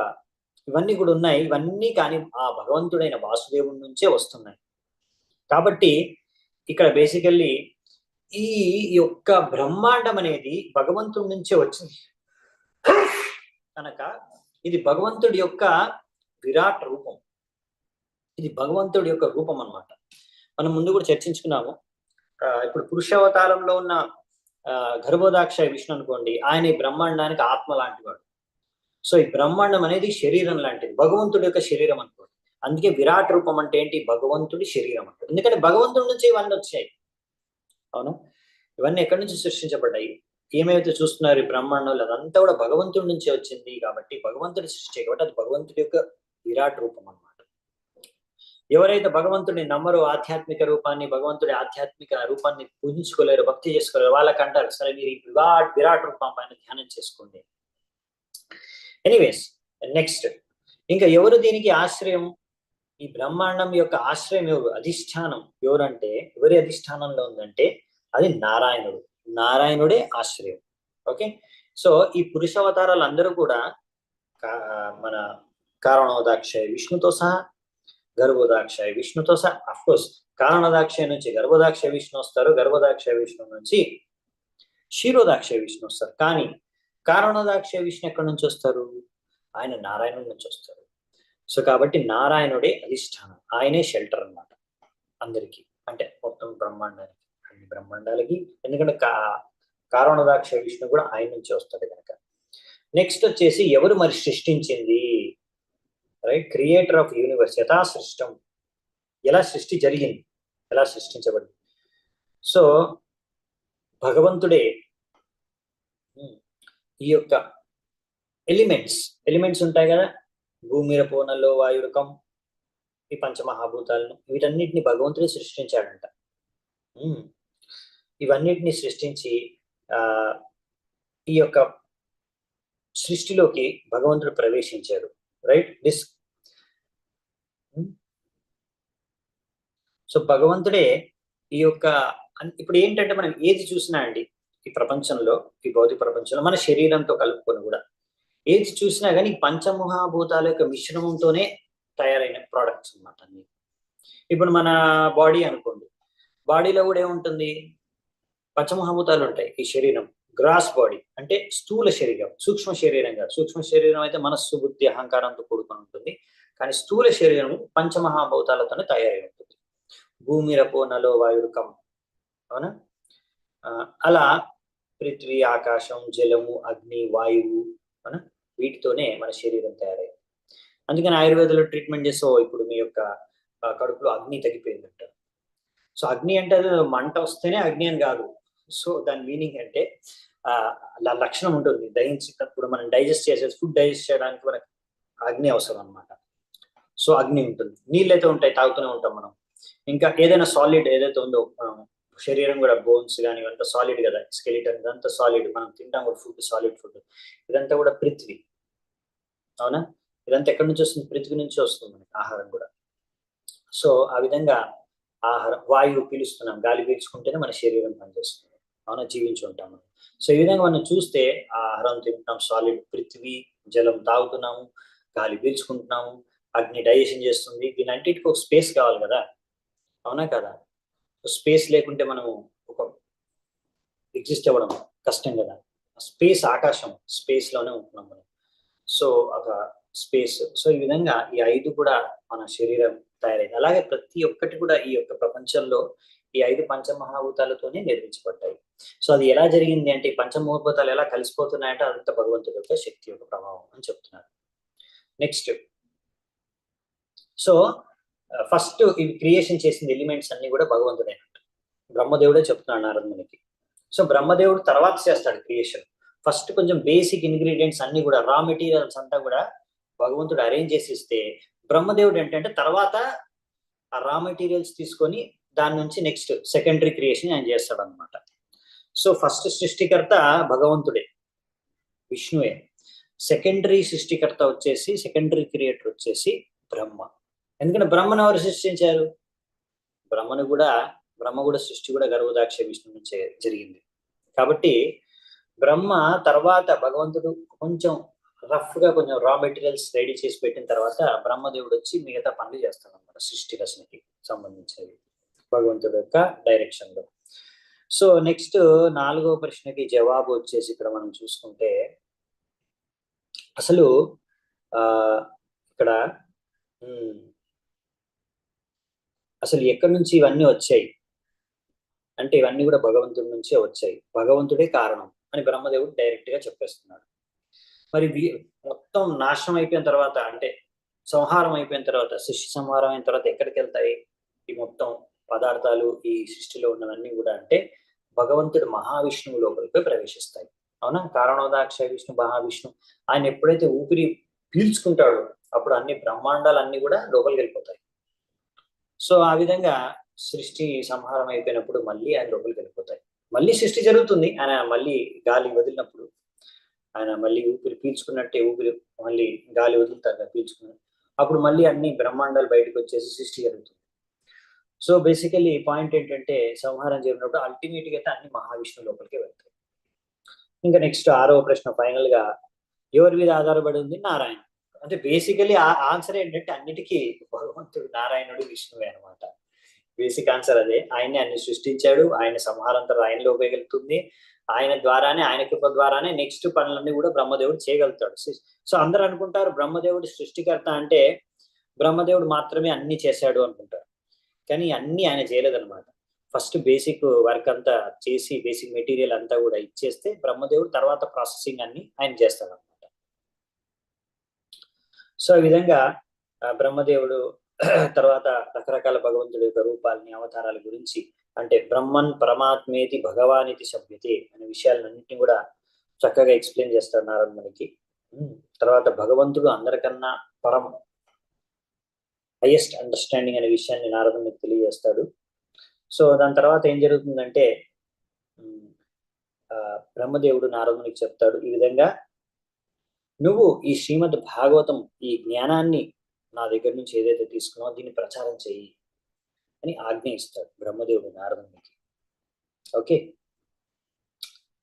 ఇవన్నీ కూడా ఉన్నాయి. ఇవన్నీ కానీ ఆ భగవంతుడైన వాసుదేవుడి నుంచే వస్తున్నాయి. కాబట్టి ఇక్కడ బేసికల్లీ ఈ యొక్క బ్రహ్మాండం అనేది భగవంతుడి నుంచే వచ్చింది కనుక ఇది భగవంతుడి యొక్క విరాట్ రూపం, ఇది భగవంతుడి యొక్క రూపం అన్నమాట. మనం ముందు కూడా చర్చించుకున్నాము. ఇప్పుడు పురుషావతారంలో ఉన్న గర్భోదాక్ష విష్ణు అనుకోండి, ఆయన ఈ బ్రహ్మాండానికి ఆత్మ లాంటివాడు. సో ఈ బ్రహ్మాండం అనేది శరీరం లాంటిది, భగవంతుడి యొక్క శరీరం అనుకోండి. అందుకే విరాట్ రూపం అంటే ఏంటి, భగవంతుడి శరీరం అంటారు. ఎందుకంటే భగవంతుడి నుంచి ఇవన్నీ వచ్చాయి. అవును, ఇవన్నీ ఎక్కడి నుంచి సృష్టించబడ్డాయి, ఏమైతే చూస్తున్నారు ఈ బ్రహ్మాండంలో అదంతా కూడా భగవంతుడి నుంచే వచ్చింది. కాబట్టి భగవంతుడి సృష్టి కాబట్టి అది భగవంతుడి యొక్క విరాట్ రూపం అన్నమాట. ఎవరైతే భగవంతుడిని నమ్మరో, ఆధ్యాత్మిక రూపాన్ని, భగవంతుడి ఆధ్యాత్మిక రూపాన్ని పూజించుకోలేరు, భక్తి చేసుకోలేరు, వాళ్ళకంటారు సరే మీరు ఈ విరాట్ రూపం పైన ధ్యానం చేసుకోండి. ఎనీవేస్ నెక్స్ట్, ఇంకా ఎవరు దీనికి ఆశ్రయం, ఈ బ్రహ్మాండం యొక్క ఆశ్రయం ఎవరు, అధిష్టానం ఎవరంటే, ఎవరి అధిష్టానంలో ఉందంటే అది నారాయణుడు. నారాయణుడే ఆశ్రయం. ఓకే, సో ఈ పురుషావతారాలు అందరూ కూడా మన కారణోదాక్షయ విష్ణుతో సహా, గర్భోదాక్షయ విష్ణుతో సహా, అఫ్కోర్స్ కారణోదాక్షయ నుంచి గర్భోదాక్షయ విష్ణు వస్తారు, గర్భోదాక్షయ విష్ణు నుంచి క్షీరోదాక్షయ విష్ణు వస్తారు. కానీ కారణోదాక్షయ విష్ణు ఎక్కడి నుంచి వస్తారు, ఆయన నారాయణుడి నుంచి వస్తారు. సో కాబట్టి నారాయణుడే అధిష్టానం, ఆయనే షెల్టర్ అన్నమాట అందరికీ, అంటే మొత్తం బ్రహ్మాండానికి, అన్ని బ్రహ్మాండాలకి. ఎందుకంటే కారణోదాక్షయ విష్ణు కూడా ఆయన నుంచి వస్తాడు కనుక. నెక్స్ట్ వచ్చేసి ఎవరు మరి సృష్టించింది, రైట్, క్రియేటర్ ఆఫ్ యూనివర్స్, యథా సృష్టం, ఎలా సృష్టి జరిగింది, ఎలా సృష్టించబడింది. సో భగవంతుడే ఈ యొక్క ఎలిమెంట్స్ ఉంటాయి కదా, భూమి, రపోనలో, వాయురకం, ఈ పంచమహాభూతాలను, వీటన్నిటిని భగవంతుడే సృష్టించాడంట. ఇవన్నిటిని సృష్టించి ఈ యొక్క సృష్టిలోకి భగవంతుడు ప్రవేశించాడు, రైట్. సో భగవంతుడే ఈ యొక్క, ఇప్పుడు ఏంటంటే మనం ఏది చూసినా అండి ఈ ప్రపంచంలో, ఈ భౌతిక ప్రపంచంలో మన శరీరంతో కలుపుకొని కూడా ఏది చూసినా కానీ పంచమహాభూతాల యొక్క మిశ్రమంతోనే తయారైన ప్రోడక్ట్స్ అన్నమాట అన్ని. ఇప్పుడు మన బాడీ అనుకోండి, బాడీలో కూడా ఏముంటుంది, పంచమహాభూతాలు ఉంటాయి. ఈ శరీరం గ్రాస్ బాడీ అంటే స్థూల శరీరం, సూక్ష్మ శరీరం కాదు. సూక్ష్మ శరీరం అయితే మనస్సు, బుద్ధి, అహంకారంతో కూడుకొని ఉంటుంది. కానీ స్థూల శరీరం పంచమహాభూతాలతోనే తయారై ఉంటుంది. భూమి, రపో, నలో, వాయురకం, అవునా. అలా పృథ్వీ, ఆకాశం, జలము, అగ్ని, వాయువు, అవునా, వీటితోనే మన శరీరం తయారైంది. అందుకని ఆయుర్వేదంలో ట్రీట్మెంట్ చేస్తే ఇప్పుడు మీ యొక్క కడుపులో అగ్ని తగ్గిపోయిందంట. సో అగ్ని అంటే అది మంట వస్తేనే అగ్ని అని కాదు. సో దాని మీనింగ్ అంటే లక్షణం ఉంటుంది, దహించేటప్పుడు మనం డైజెస్ట్ చేసే ఫుడ్ డైజెస్ట్ చేయడానికి మనకి అగ్ని అవసరం అనమాట. సో అగ్ని ఉంటుంది. నీళ్ళు అయితే ఉంటాయి, తాగుతూనే ఉంటాం మనం. ఇంకా ఏదైనా సాలిడ్ ఏదైతే ఉందో, శరీరం కూడా బోన్స్ కానీ ఇవంతా సాలిడ్ కదా, స్కెలిటన్ ఇదంతా సాలిడ్, మనం తింటాం కూడా ఫుడ్, సాలిడ్ ఫుడ్, ఇదంతా కూడా పృథ్వీ, అవునా. ఇదంతా ఎక్కడి నుంచి వస్తుంది, పృథ్వీ నుంచి వస్తుంది మనకి ఆహారం కూడా. సో ఆ విధంగా ఆహారం, వాయువు పీలుస్తున్నాం, గాలి పీల్చుకుంటేనే మన శరీరం పనిచేస్తుంది, అవునా, జీవించి ఉంటాం మనం. సో ఈ విధంగా మనం చూస్తే ఆహారం తింటున్నాం, సాలిడ్ పృథ్వీ, జలం తాగుతున్నాము, గాలి పీల్చుకుంటున్నాము, అగ్ని డైజెషన్ చేస్తుంది. దీనంటికి ఒక స్పేస్ కావాలి కదా, అవునా కదా. స్పేస్ లేకుంటే మనము ఒక ఎగ్జిస్ట్ అవ్వడం కష్టం కదా. స్పేస్, ఆకాశం, స్పేస్ లోనే ఉంటున్నాం మనం. సో ఒక స్పేస్. సో ఈ విధంగా ఈ 5 కూడా మన శరీరం తయారైంది. అలాగే ప్రతి ఒక్కటి కూడా ఈ యొక్క ప్రపంచంలో ఈ 5 పంచమహాభూతాలతోనే నిర్మించబడ్డాయి. సో అది ఎలా జరిగింది అంటే, ఈ పంచమహాభూతాలు ఎలా కలిసిపోతున్నాయంటే అదంతా భగవంతుడి యొక్క శక్తి యొక్క ప్రభావం అని చెప్తున్నారు. నెక్స్ట్, సో ఫస్ట్ ఇవి క్రియేషన్ చేసిన ఎలిమెంట్స్ అన్ని కూడా భగవంతుడే, బ్రహ్మదేవుడే చెప్తున్నాడు నారదునికి. సో బ్రహ్మదేవుడు తర్వాత చేస్తాడు క్రియేషన్. ఫస్ట్ కొంచెం బేసిక్ ఇంగ్రీడియంట్స్ అన్ని కూడా, రా మెటీరియల్స్ అంతా కూడా భగవంతుడు అరేంజ్ చేసి ఇస్తే, బ్రహ్మదేవుడు ఏంటంటే తర్వాత ఆ రా మెటీరియల్స్ తీసుకొని దాని నుంచి నెక్స్ట్ సెకండరీ క్రియేషన్ ఆయన చేస్తాడు అనమాట. సో ఫస్ట్ సృష్టికర్త భగవంతుడే, విష్ణువే. సెకండరీ సృష్టికర్త వచ్చేసి, సెకండరీ క్రియేటర్ వచ్చేసి బ్రహ్మ. ఎందుకంటే బ్రహ్మను ఎవరు సృష్టించారు? బ్రహ్మ కూడా సృష్టి కూడా గర్భదాక్ష విష్ణు నుంచే జరిగింది. కాబట్టి బ్రహ్మ తర్వాత భగవంతుడు కొంచెం రఫ్ గా కొంచెం రా మెటీరియల్స్ రెడీ చేసి పెట్టిన తర్వాత బ్రహ్మదేవుడు వచ్చి మిగతా పనులు చేస్తాడు అనమాట, సృష్టి రచనకి సంబంధించినవి భగవంతుడు యొక్క డైరెక్షన్ లో. సో నెక్స్ట్ 4వ ప్రశ్నకి జవాబు వచ్చేసి ఇక్కడ మనం చూసుకుంటే, అసలు ఆ ఇక్కడ అసలు ఎక్కడి నుంచి ఇవన్నీ వచ్చాయి అంటే, ఇవన్నీ కూడా భగవంతుడి నుంచే వచ్చాయి, భగవంతుడే కారణం అని బ్రహ్మదేవుడు డైరెక్ట్ గా చెప్పేస్తున్నాడు. మరి మొత్తం నాశనం అయిపోయిన తర్వాత, అంటే సంహారం అయిపోయిన తర్వాత, సృష్టి సంహారం అయిన తర్వాత ఎక్కడికి వెళ్తాయి ఈ మొత్తం పదార్థాలు, ఈ సృష్టిలో ఉన్నవన్నీ కూడా అంటే భగవంతుడు మహావిష్ణువు లోపలికి ప్రవేశిస్తాయి. అవునా? కారణోదాక్ష విష్ణు మహావిష్ణు ఆయన ఎప్పుడైతే ఊపిరి పీల్చుకుంటాడో అప్పుడు అన్ని బ్రహ్మాండాలు అన్ని కూడా లోపలికి వెళ్ళిపోతాయి. సో ఆ విధంగా సృష్టి సంహారం అయిపోయినప్పుడు మళ్ళీ ఆయన లోపలికి వెళ్ళిపోతాయి. మళ్ళీ సృష్టి జరుగుతుంది, ఆయన మళ్ళీ గాలి వదిలినప్పుడు, ఆయన మళ్ళీ ఊపిరి పీల్చుకున్నట్టే ఊపిరి మళ్ళీ గాలి వదులుతారు పీల్చుకున్న, అప్పుడు మళ్ళీ అన్ని బ్రహ్మాండాలు బయటకు వచ్చేసి సృష్టి జరుగుతుంది. సో బేసికలీ పాయింట్ ఏంటంటే, సంహారం జరిగినప్పుడు అల్టిమేట్ గా అయితే అన్ని మహావిష్ణు లోపలికి వెళ్తాయి. ఇంకా నెక్స్ట్ 6వ ప్రశ్న ఫైనల్ గా, ఎవరి మీద ఆధారపడి ఉంది? నారాయణ. అంటే బేసికలీ ఆన్సర్ ఏంటంటే అన్నిటికీ భగవంతుడు నారాయణుడు విష్ణువే అనమాట. బేసిక్ ఆన్సర్ అదే. ఆయన్ని అన్ని సృష్టించాడు, ఆయన సంహారం తర్వాత ఆయన లోపలికి, ఆయన ద్వారానే, ఆయన కృప ద్వారానే నెక్స్ట్ పనులన్నీ కూడా బ్రహ్మదేవుడు చేయగలుగుతాడు. సో అందరూ అనుకుంటారు బ్రహ్మదేవుడు సృష్టికర్త అంటే బ్రహ్మదేవుడు మాత్రమే అన్ని చేశాడు అనుకుంటారు, కానీ అన్ని ఆయన చేయలేదన్నమాట. ఫస్ట్ బేసిక్ వర్క్ అంతా చేసి, బేసిక్ మెటీరియల్ అంతా కూడా ఇచ్చేస్తే బ్రహ్మదేవుడు తర్వాత ప్రాసెసింగ్ అన్ని ఆయన చేస్తాడు అనమాట. సో ఈ విధంగా బ్రహ్మదేవుడు తర్వాత రకరకాల భగవంతుడి యొక్క రూపాలని, అవతారాల గురించి, అంటే బ్రహ్మన్ పరమాత్మేతి భగవానితి శబ్దతే అనే విషయాలన్నింటినీ కూడా చక్కగా ఎక్స్ప్లెయిన్ చేస్తాడు నారదుడు మనకి. తర్వాత భగవంతుడు అందరికన్నా పరం, హైయెస్ట్ అండర్స్టాండింగ్ అనే విషయాన్ని నారదుడు మీకు తెలియజేస్తాడు. సో దాని తర్వాత ఏం జరుగుతుందంటే, బ్రహ్మదేవుడు నారదునికి చెప్తాడు, ఈ విధంగా నువ్వు ఈ శ్రీమద్ భాగవతం, ఈ జ్ఞానాన్ని నా దగ్గర నుంచి ఏదైతే తీసుకున్నావో దీన్ని ప్రచారం చెయ్యి అని ఆజ్ఞ ఇస్తాడు బ్రహ్మదేవుడు నారదునికి. ఓకే,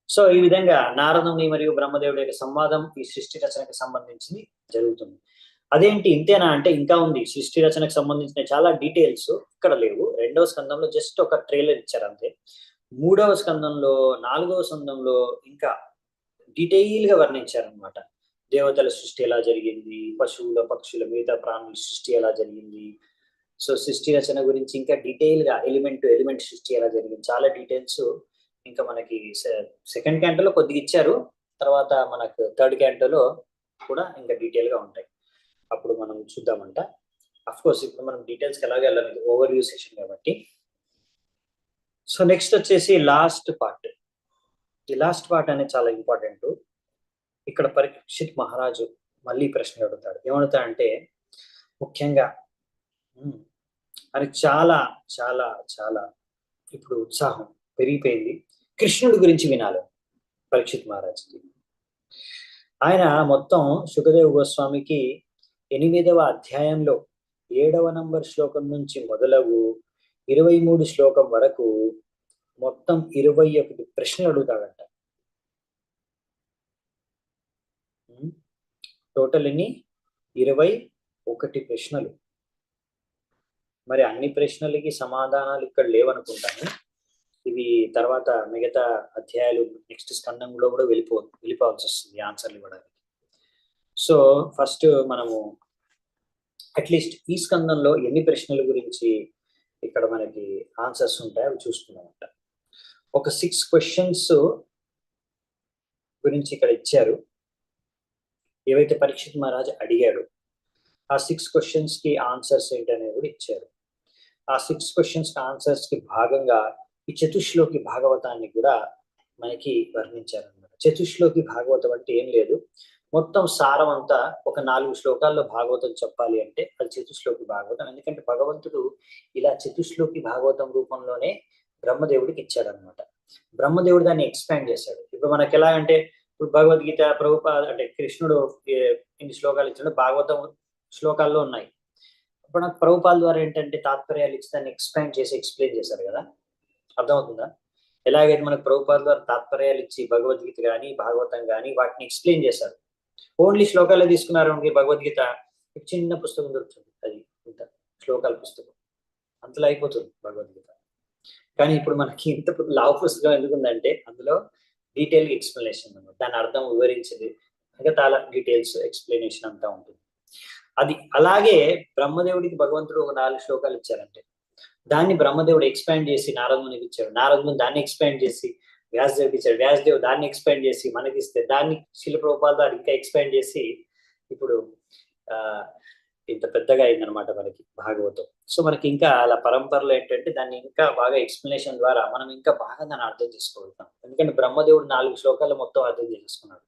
సో ఈ విధంగా నారదుని మరియు బ్రహ్మదేవుడి యొక్క సంవాదం ఈ సృష్టి రచనకు సంబంధించింది జరుగుతుంది. అదేంటి ఇంతేనా అంటే ఇంకా ఉంది. సృష్టి రచనకు సంబంధించిన చాలా డీటెయిల్స్ ఇక్కడ లేవు. 2వ స్కందంలో జస్ట్ ఒక ట్రైలర్ ఇచ్చారు అంతే. 3వ స్కందంలో, 4వ స్కందంలో ఇంకా డీటెయిల్ గా వర్ణించారనమాట. దేవతల సృష్టి ఎలా జరిగింది, పశువుల, పక్షుల, మిగతా ప్రాణుల సృష్టి ఎలా జరిగింది, సో సృష్టి రచన గురించి ఇంకా డీటెయిల్ గా ఎలిమెంట్ టు ఎలిమెంట్ సృష్టి ఎలా జరిగింది, చాలా డీటెయిల్స్ ఇంకా మనకి సెకండ్ క్యాంటోలో కొద్దిగా ఇచ్చారు. తర్వాత మనకు థర్డ్ క్యాంటోలో కూడా ఇంకా డీటెయిల్ గా ఉంటాయి, అప్పుడు మనం చూద్దామంట. అఫ్ కోర్స్ ఇప్పుడు మనం డీటెయిల్స్కి ఎలాగే వెళ్ళాలి, ఓవర్ వ్యూ సెషన్ కాబట్టి. సో నెక్స్ట్ వచ్చేసి లాస్ట్ పార్ట్. ఈ లాస్ట్ పార్ట్ అనేది చాలా ఇంపార్టెంట్. ఇక్కడ పరీక్షిత్ మహారాజు మళ్ళీ ప్రశ్న అడుగుతాడు. ఏమడుగుతాడంటే, ముఖ్యంగా ఆయనకు చాలా చాలా చాలా ఇప్పుడు ఉత్సాహం పెరిగిపోయింది, కృష్ణుడి గురించి వినాలి పరీక్షిత్ మహారాజుకి. ఆయన మొత్తం శుకదేవ్ గోస్వామికి 8వ అధ్యాయంలో 7వ నంబర్ శ్లోకం నుంచి మొదలగు 23 శ్లోకం వరకు మొత్తం 21 ప్రశ్నలు అడుగుతాడంట. టోటల్ ఎన్ని? 21 ప్రశ్నలు. మరి అన్ని ప్రశ్నలకి సమాధానాలు ఇక్కడ లేవనుకుంటాను. ఇవి తర్వాత మిగతా అధ్యాయాలు నెక్స్ట్ స్కందంలో కూడా వెళ్ళిపోవాల్సి వస్తుంది ఆన్సర్లు ఇవ్వడానికి. సో ఫస్ట్ మనము అట్లీస్ట్ ఈ స్కందంలో ఎన్ని ప్రశ్నల గురించి ఇక్కడ మనకి ఆన్సర్స్ ఉంటాయి అవి చూసుకున్నామంట. ఒక 6 క్వశ్చన్స్ గురించి ఇక్కడ ఇచ్చారు, ఏవైతే పరీక్షిత్ మహారాజ్ అడిగాడు ఆ 6 క్వశ్చన్స్ కి ఆన్సర్స్ ఏంటనేది కూడా ఇచ్చారు. ఆ 6 క్వశ్చన్స్ ఆన్సర్స్ కి భాగంగా ఈ చతుశ్లోకి భాగవతాన్ని కూడా మనకి వర్ణించారు అన్నమాట. చతుశ్లోకి భాగవతం అంటే ఏం లేదు, మొత్తం సారం అంతా ఒక 4 శ్లోకాల్లో భాగవతం చెప్పాలి అంటే అది చతుశ్లోకి భాగవతం. ఎందుకంటే భగవంతుడు ఇలా చతుశ్లోకి భాగవతం రూపంలోనే బ్రహ్మదేవుడికి ఇచ్చాడనమాట. బ్రహ్మదేవుడు దాన్ని ఎక్స్పాండ్ చేశాడు. ఇప్పుడు మనకి ఎలా అంటే ఇప్పుడు భగవద్గీత ప్రభుపాద అంటే కృష్ణుడు ఇన్ని శ్లోకాలు ఇచ్చాడు, భాగవతం శ్లోకాల్లో ఉన్నాయి. ఇప్పుడు నాకు ప్రభుపాల ద్వారా ఏంటంటే తాత్పర్యాలు ఇచ్చి దాన్ని ఎక్స్ప్లెయిన్ చేసి ఎక్స్ప్లెయిన్ చేశారు కదా, అర్థమవుతుందా? ఎలాగైతే మనకు ప్రభుపాల ద్వారా తాత్పర్యాలు ఇచ్చి భగవద్గీత కానీ భాగవతం కానీ వాటిని ఎక్స్ప్లెయిన్ చేశారు. ఓన్లీ శ్లోకాలే తీసుకున్నారు భగవద్గీత చిన్న పుస్తకం దొరుకుతుంది, అది ఇంత శ్లోకాల పుస్తకం అంతలో అయిపోతుంది భగవద్గీత. కానీ ఇప్పుడు మనకి ఇంత లావు పుస్తకం ఎందుకుందంటే అందులో డీటెయిల్ ఎక్స్ప్లెనేషన్ ఉంది, దాని అర్థం వివరించింది, మిగతా డీటెయిల్స్ ఎక్స్ప్లెనేషన్ అంతా ఉంటుంది. అది అలాగే బ్రహ్మదేవుడికి భగవంతుడు ఒక 4 శ్లోకాలు ఇచ్చారంటే దాన్ని బ్రహ్మదేవుడు ఎక్స్పాండ్ చేసి నారదమునికి ఇచ్చాడు, నారదముని దాన్ని ఎక్స్పాండ్ చేసి వ్యాసదేవుడికి ఇచ్చాడు, వ్యాసదేవ్ దాన్ని ఎక్స్పాండ్ చేసి మనకిస్తే దాన్ని శిల ప్రభుపాద ద్వారా ఇంకా ఎక్స్పాండ్ చేసి ఇప్పుడు ఇంత పెద్దగా అయిందనమాట మనకి భాగవతం. సో మనకి ఇంకా అలా పరంపరలో ఏంటంటే దాన్ని ఇంకా బాగా ఎక్స్ప్లెనేషన్ ద్వారా మనం ఇంకా బాగా దాన్ని అర్థం చేసుకోగలుగుతాం. ఎందుకంటే బ్రహ్మదేవుడు 4 శ్లోకాలు మొత్తం అర్థం చేసుకున్నాడు,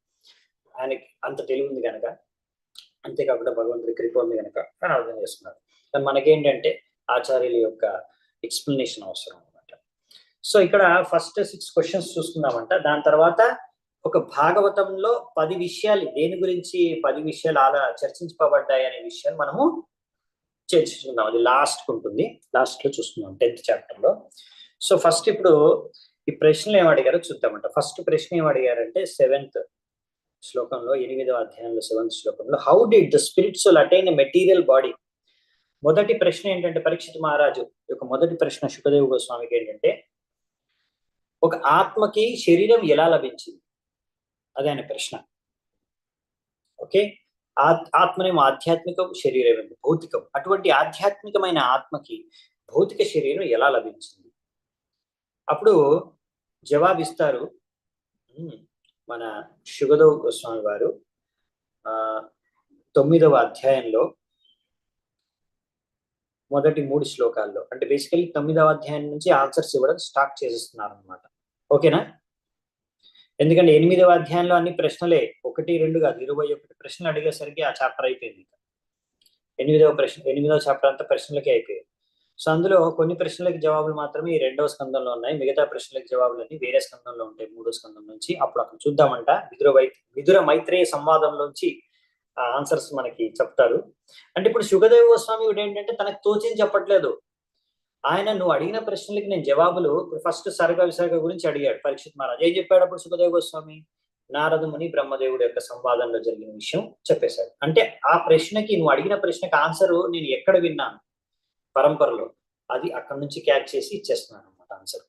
ఆయనకి అంత తెలివి ఉంది కనుక, అంతేకాకుండా భగవంతుడి కృప ఉంది కనుక అని అర్థం చేసుకున్నాడు. కానీ మనకేంటంటే ఆచార్యుల యొక్క ఎక్స్ప్లెనేషన్ అవసరం అనమాట. సో ఇక్కడ ఫస్ట్ 6 క్వశ్చన్స్ చూసుకుందామంట. దాని తర్వాత ఒక భాగవతంలో 10 విషయాలు దేని గురించి 10 విషయాలు అలా చర్చించబడ్డాయి అనే విషయాలు మనము చర్చించుకుందాం. అది లాస్ట్ ఉంటుంది, లాస్ట్ లో చూసుకుందాం 10th చాప్టర్ లో. సో ఫస్ట్ ఇప్పుడు ఈ ప్రశ్నలు ఏం అడిగారో చూద్దామంట. ఫస్ట్ ప్రశ్న ఏం అడిగారంటే 7th శ్లోకంలో 8వ అధ్యాయంలో 7th శ్లోకంలో how did the spirit soul attain a material body. మొదటి ప్రశ్న ఏంటంటే పరీక్షిత్ మహారాజు యొక్క మొదటి ప్రశ్న శుకదేవ్ గోస్వామికి ఏంటంటే ఒక ఆత్మకి శరీరం ఎలా లభించింది, అదే అనే ప్రశ్న. ఓకే, ఆత్మనేమో ఆధ్యాత్మికం, శరీరం భౌతికం. అటువంటి ఆధ్యాత్మికమైన ఆత్మకి భౌతిక శరీరం ఎలా లభించింది? అప్పుడు జవాబిస్తారు మన శుకదేవ్ గోస్వామి వారు 9వ అధ్యాయంలో మొదటి 3 శ్లోకాల్లో. అంటే బేసికలీ 9వ అధ్యాయం నుంచి ఆన్సర్స్ ఇవ్వడం స్టార్ట్ చేసేస్తున్నారు అనమాట. ఓకేనా? ఎందుకంటే 8వ అధ్యాయంలో అన్ని ప్రశ్నలే, 1, 2 కాదు 21 ప్రశ్నలు అడిగేసరికి ఆ చాప్టర్ అయిపోయింది. 8వ చాప్టర్ అంతా ప్రశ్నలకే అయిపోయింది. సో అందులో కొన్ని ప్రశ్నలకి జవాబులు మాత్రమే ఈ 2వ స్కందంలో ఉన్నాయి, మిగతా ప్రశ్నలకి జవాబులన్నీ వేరే స్కందంలో ఉంటాయి 3వ స్కందం నుంచి. అప్పుడు అక్కడ చూద్దామంట. విదుర మైత్రేయ సంవాదంలోంచి ఆన్సర్స్ మనకి చెప్తారు. అంటే ఇప్పుడు శుకదేవ్ గోస్వామి ఏంటంటే తనకు తోచింది చెప్పట్లేదు, ఆయన నువ్వు అడిగిన ప్రశ్నలకి నేను జవాబులు ఫస్ట్ సర్గ విసర్గ గురించి అడిగాడు పరీక్షిత్ మహారాజ్. ఏం చెప్పాడు అప్పుడు శుకదేవ్ గోస్వామి? నారదముని బ్రహ్మదేవుడు యొక్క సంవాదంలో జరిగిన విషయం చెప్పేశాడు. అంటే ఆ ప్రశ్నకి నువ్వు అడిగిన ప్రశ్నకి ఆన్సర్ నేను ఎక్కడ విన్నాను పరంపరలో, అది అక్కడ నుంచి క్యాచ్ చేసి ఇచ్చేస్తున్నాను అనమాట ఆన్సర్.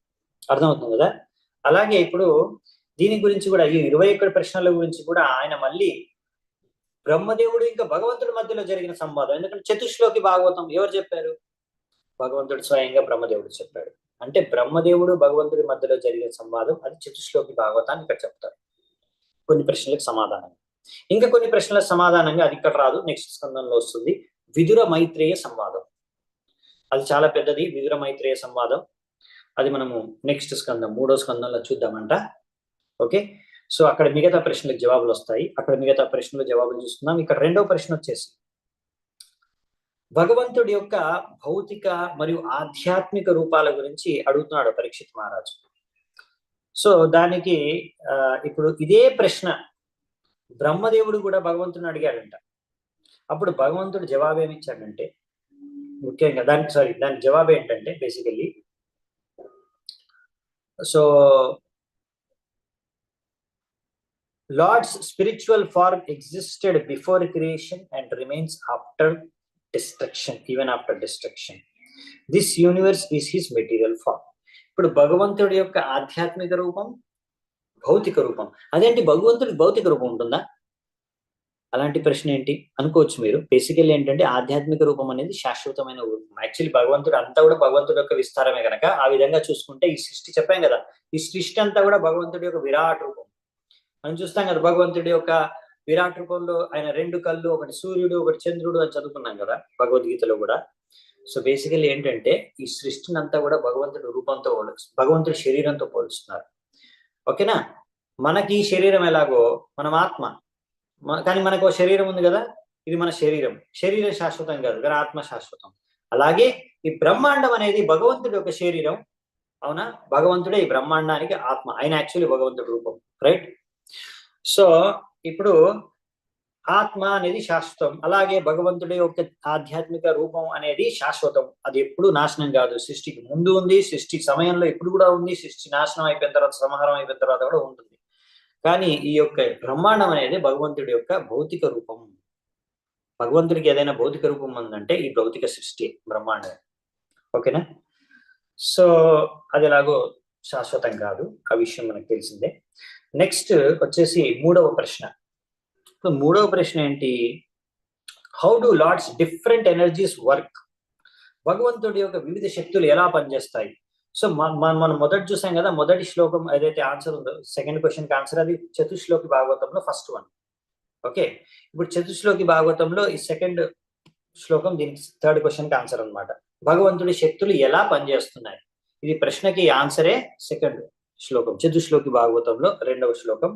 అర్థమవుతుంది కదా? అలాగే ఇప్పుడు దీని గురించి కూడా ఈ 21 ప్రశ్నల గురించి కూడా ఆయన మళ్ళీ బ్రహ్మదేవుడు ఇంకా భగవంతుడి మధ్యలో జరిగిన సంవాదం. ఎందుకంటే చతుశ్లోకి భాగవతం ఎవరు చెప్పారు? భగవంతుడు స్వయంగా బ్రహ్మదేవుడు చెప్పాడు. అంటే బ్రహ్మదేవుడు భగవంతుడి మధ్యలో జరిగిన సంవాదం అది చతుశ్లోకి భాగవతాన్ని ఇక్కడ చెప్తారు. కొన్ని ప్రశ్నలకు సమాధానం, ఇంకా కొన్ని ప్రశ్నలకు సమాధానంగా అది ఇక్కడ రాదు, నెక్స్ట్ స్కందంలో వస్తుంది. విదుర మైత్రేయ సంవాదం, అది చాలా పెద్దది. విదుర మైత్రేయ సంవాదం అది మనము నెక్స్ట్ స్కందం 3వ స్కందంలో చూద్దామంట. ఓకే, సో అక్కడ మిగతా ప్రశ్నలకు జవాబులు వస్తాయి, అక్కడ మిగతా ప్రశ్నలకు జవాబులు చూస్తున్నాం. ఇక్కడ 2వ ప్రశ్న వచ్చేసి భగవంతుడి యొక్క భౌతిక మరియు ఆధ్యాత్మిక రూపాల గురించి అడుగుతున్నాడు పరీక్షిత్ మహారాజు. సో దానికి ఇప్పుడు ఇదే ప్రశ్న బ్రహ్మదేవుడు కూడా భగవంతుని అడిగాడంట. అప్పుడు భగవంతుడు జవాబు ఏమిచ్చాడంటే ముఖ్యంగా దాని జవాబు ఏంటంటే basically so Lord's spiritual form existed before creation and remains after destruction, even after destruction. This universe is his material form. ఇప్పుడు భగవంతుడి యొక్క ఆధ్యాత్మిక రూపం, భౌతిక రూపం. అదేంటి భగవంతుడికి భౌతిక రూపం ఉంటుందా? అలాంటి ప్రశ్న ఏంటి అనుకోవచ్చు మీరు. బేసికల్లీ ఏంటంటే ఆధ్యాత్మిక రూపం అనేది శాశ్వతమైన రూపం. యాక్చువల్లీ భగవంతుడు అంతా కూడా భగవంతుడి యొక్క విస్తారమే కనుక ఆ విధంగా చూసుకుంటే ఈ సృష్టి చెప్పాం కదా, ఈ సృష్టి అంతా కూడా భగవంతుడి యొక్క విరాట్ రూపం. మనం చూస్తాం కదా భగవంతుడి యొక్క విరాట్ రూపంలో ఆయన 2 కళ్ళు, ఒకటి సూర్యుడు, ఒకటి చంద్రుడు అని చదువుకున్నాం కదా భగవద్గీతలో కూడా. సో బేసికల్లీ ఏంటంటే ఈ సృష్టిని అంతా కూడా భగవంతుడి రూపంతో భగవంతుడి శరీరంతో పోలుస్తున్నారు. ఓకేనా? మనకి శరీరం ఎలాగో మనం ఆత్మ, కానీ మనకు శరీరం ఉంది కదా, ఇది మన శరీరం. శరీరం శాశ్వతం కాదు కానీ ఆత్మ శాశ్వతం. అలాగే ఈ బ్రహ్మాండం అనేది భగవంతుడి యొక్క శరీరం, అవునా? భగవంతుడే ఈ బ్రహ్మాండానికి ఆత్మ, ఆయన యాక్చువల్లీ భగవంతుడి రూపం, రైట్? సో ఇప్పుడు ఆత్మ అనేది శాశ్వతం, అలాగే భగవంతుడి యొక్క ఆధ్యాత్మిక రూపం అనేది శాశ్వతం. అది ఎప్పుడు నాశనం కాదు. సృష్టికి ముందు ఉంది, సృష్టి సమయంలో ఇప్పుడు కూడా ఉంది, సృష్టి నాశనం అయిపోయిన తర్వాత, సంహారం అయిపోయిన తర్వాత కూడా ఉంటుంది. కానీ ఈ యొక్క బ్రహ్మాండం అనేది భగవంతుడి యొక్క భౌతిక రూపం. భగవంతుడికి ఏదైనా భౌతిక రూపం ఉందంటే ఈ భౌతిక సృష్టి బ్రహ్మాండం. ఓకేనా? సో అది ఎలాగో శాశ్వతం కాదు, ఆ విషయం మనకు తెలిసిందే. నెక్స్ట్ వచ్చేసి మూడవ ప్రశ్న. మూడవ ప్రశ్న ఏంటి? How do Lord's different energies work? భగవంతుడి యొక్క వివిధ శక్తులు ఎలా పనిచేస్తాయి? సో మనం మొదటి చూసాం కదా, మొదటి శ్లోకం ఏదైతే ఆన్సర్ ఉందో, సెకండ్ క్వశ్చన్ కి ఆన్సర్ అది చతుశ్లోకి భాగవతంలో ఫస్ట్ వన్. ఓకే, ఇప్పుడు చతుశ్లోకి భాగవతంలో ఈ సెకండ్ శ్లోకం దీనికి థర్డ్ క్వశ్చన్ కి ఆన్సర్ అనమాట. భగవంతుడి శక్తులు ఎలా పనిచేస్తున్నాయి, ఇది ప్రశ్నకి ఆన్సరే సెకండ్ శ్లోకం, చతుశ్లోకి భాగవతంలో రెండవ శ్లోకం,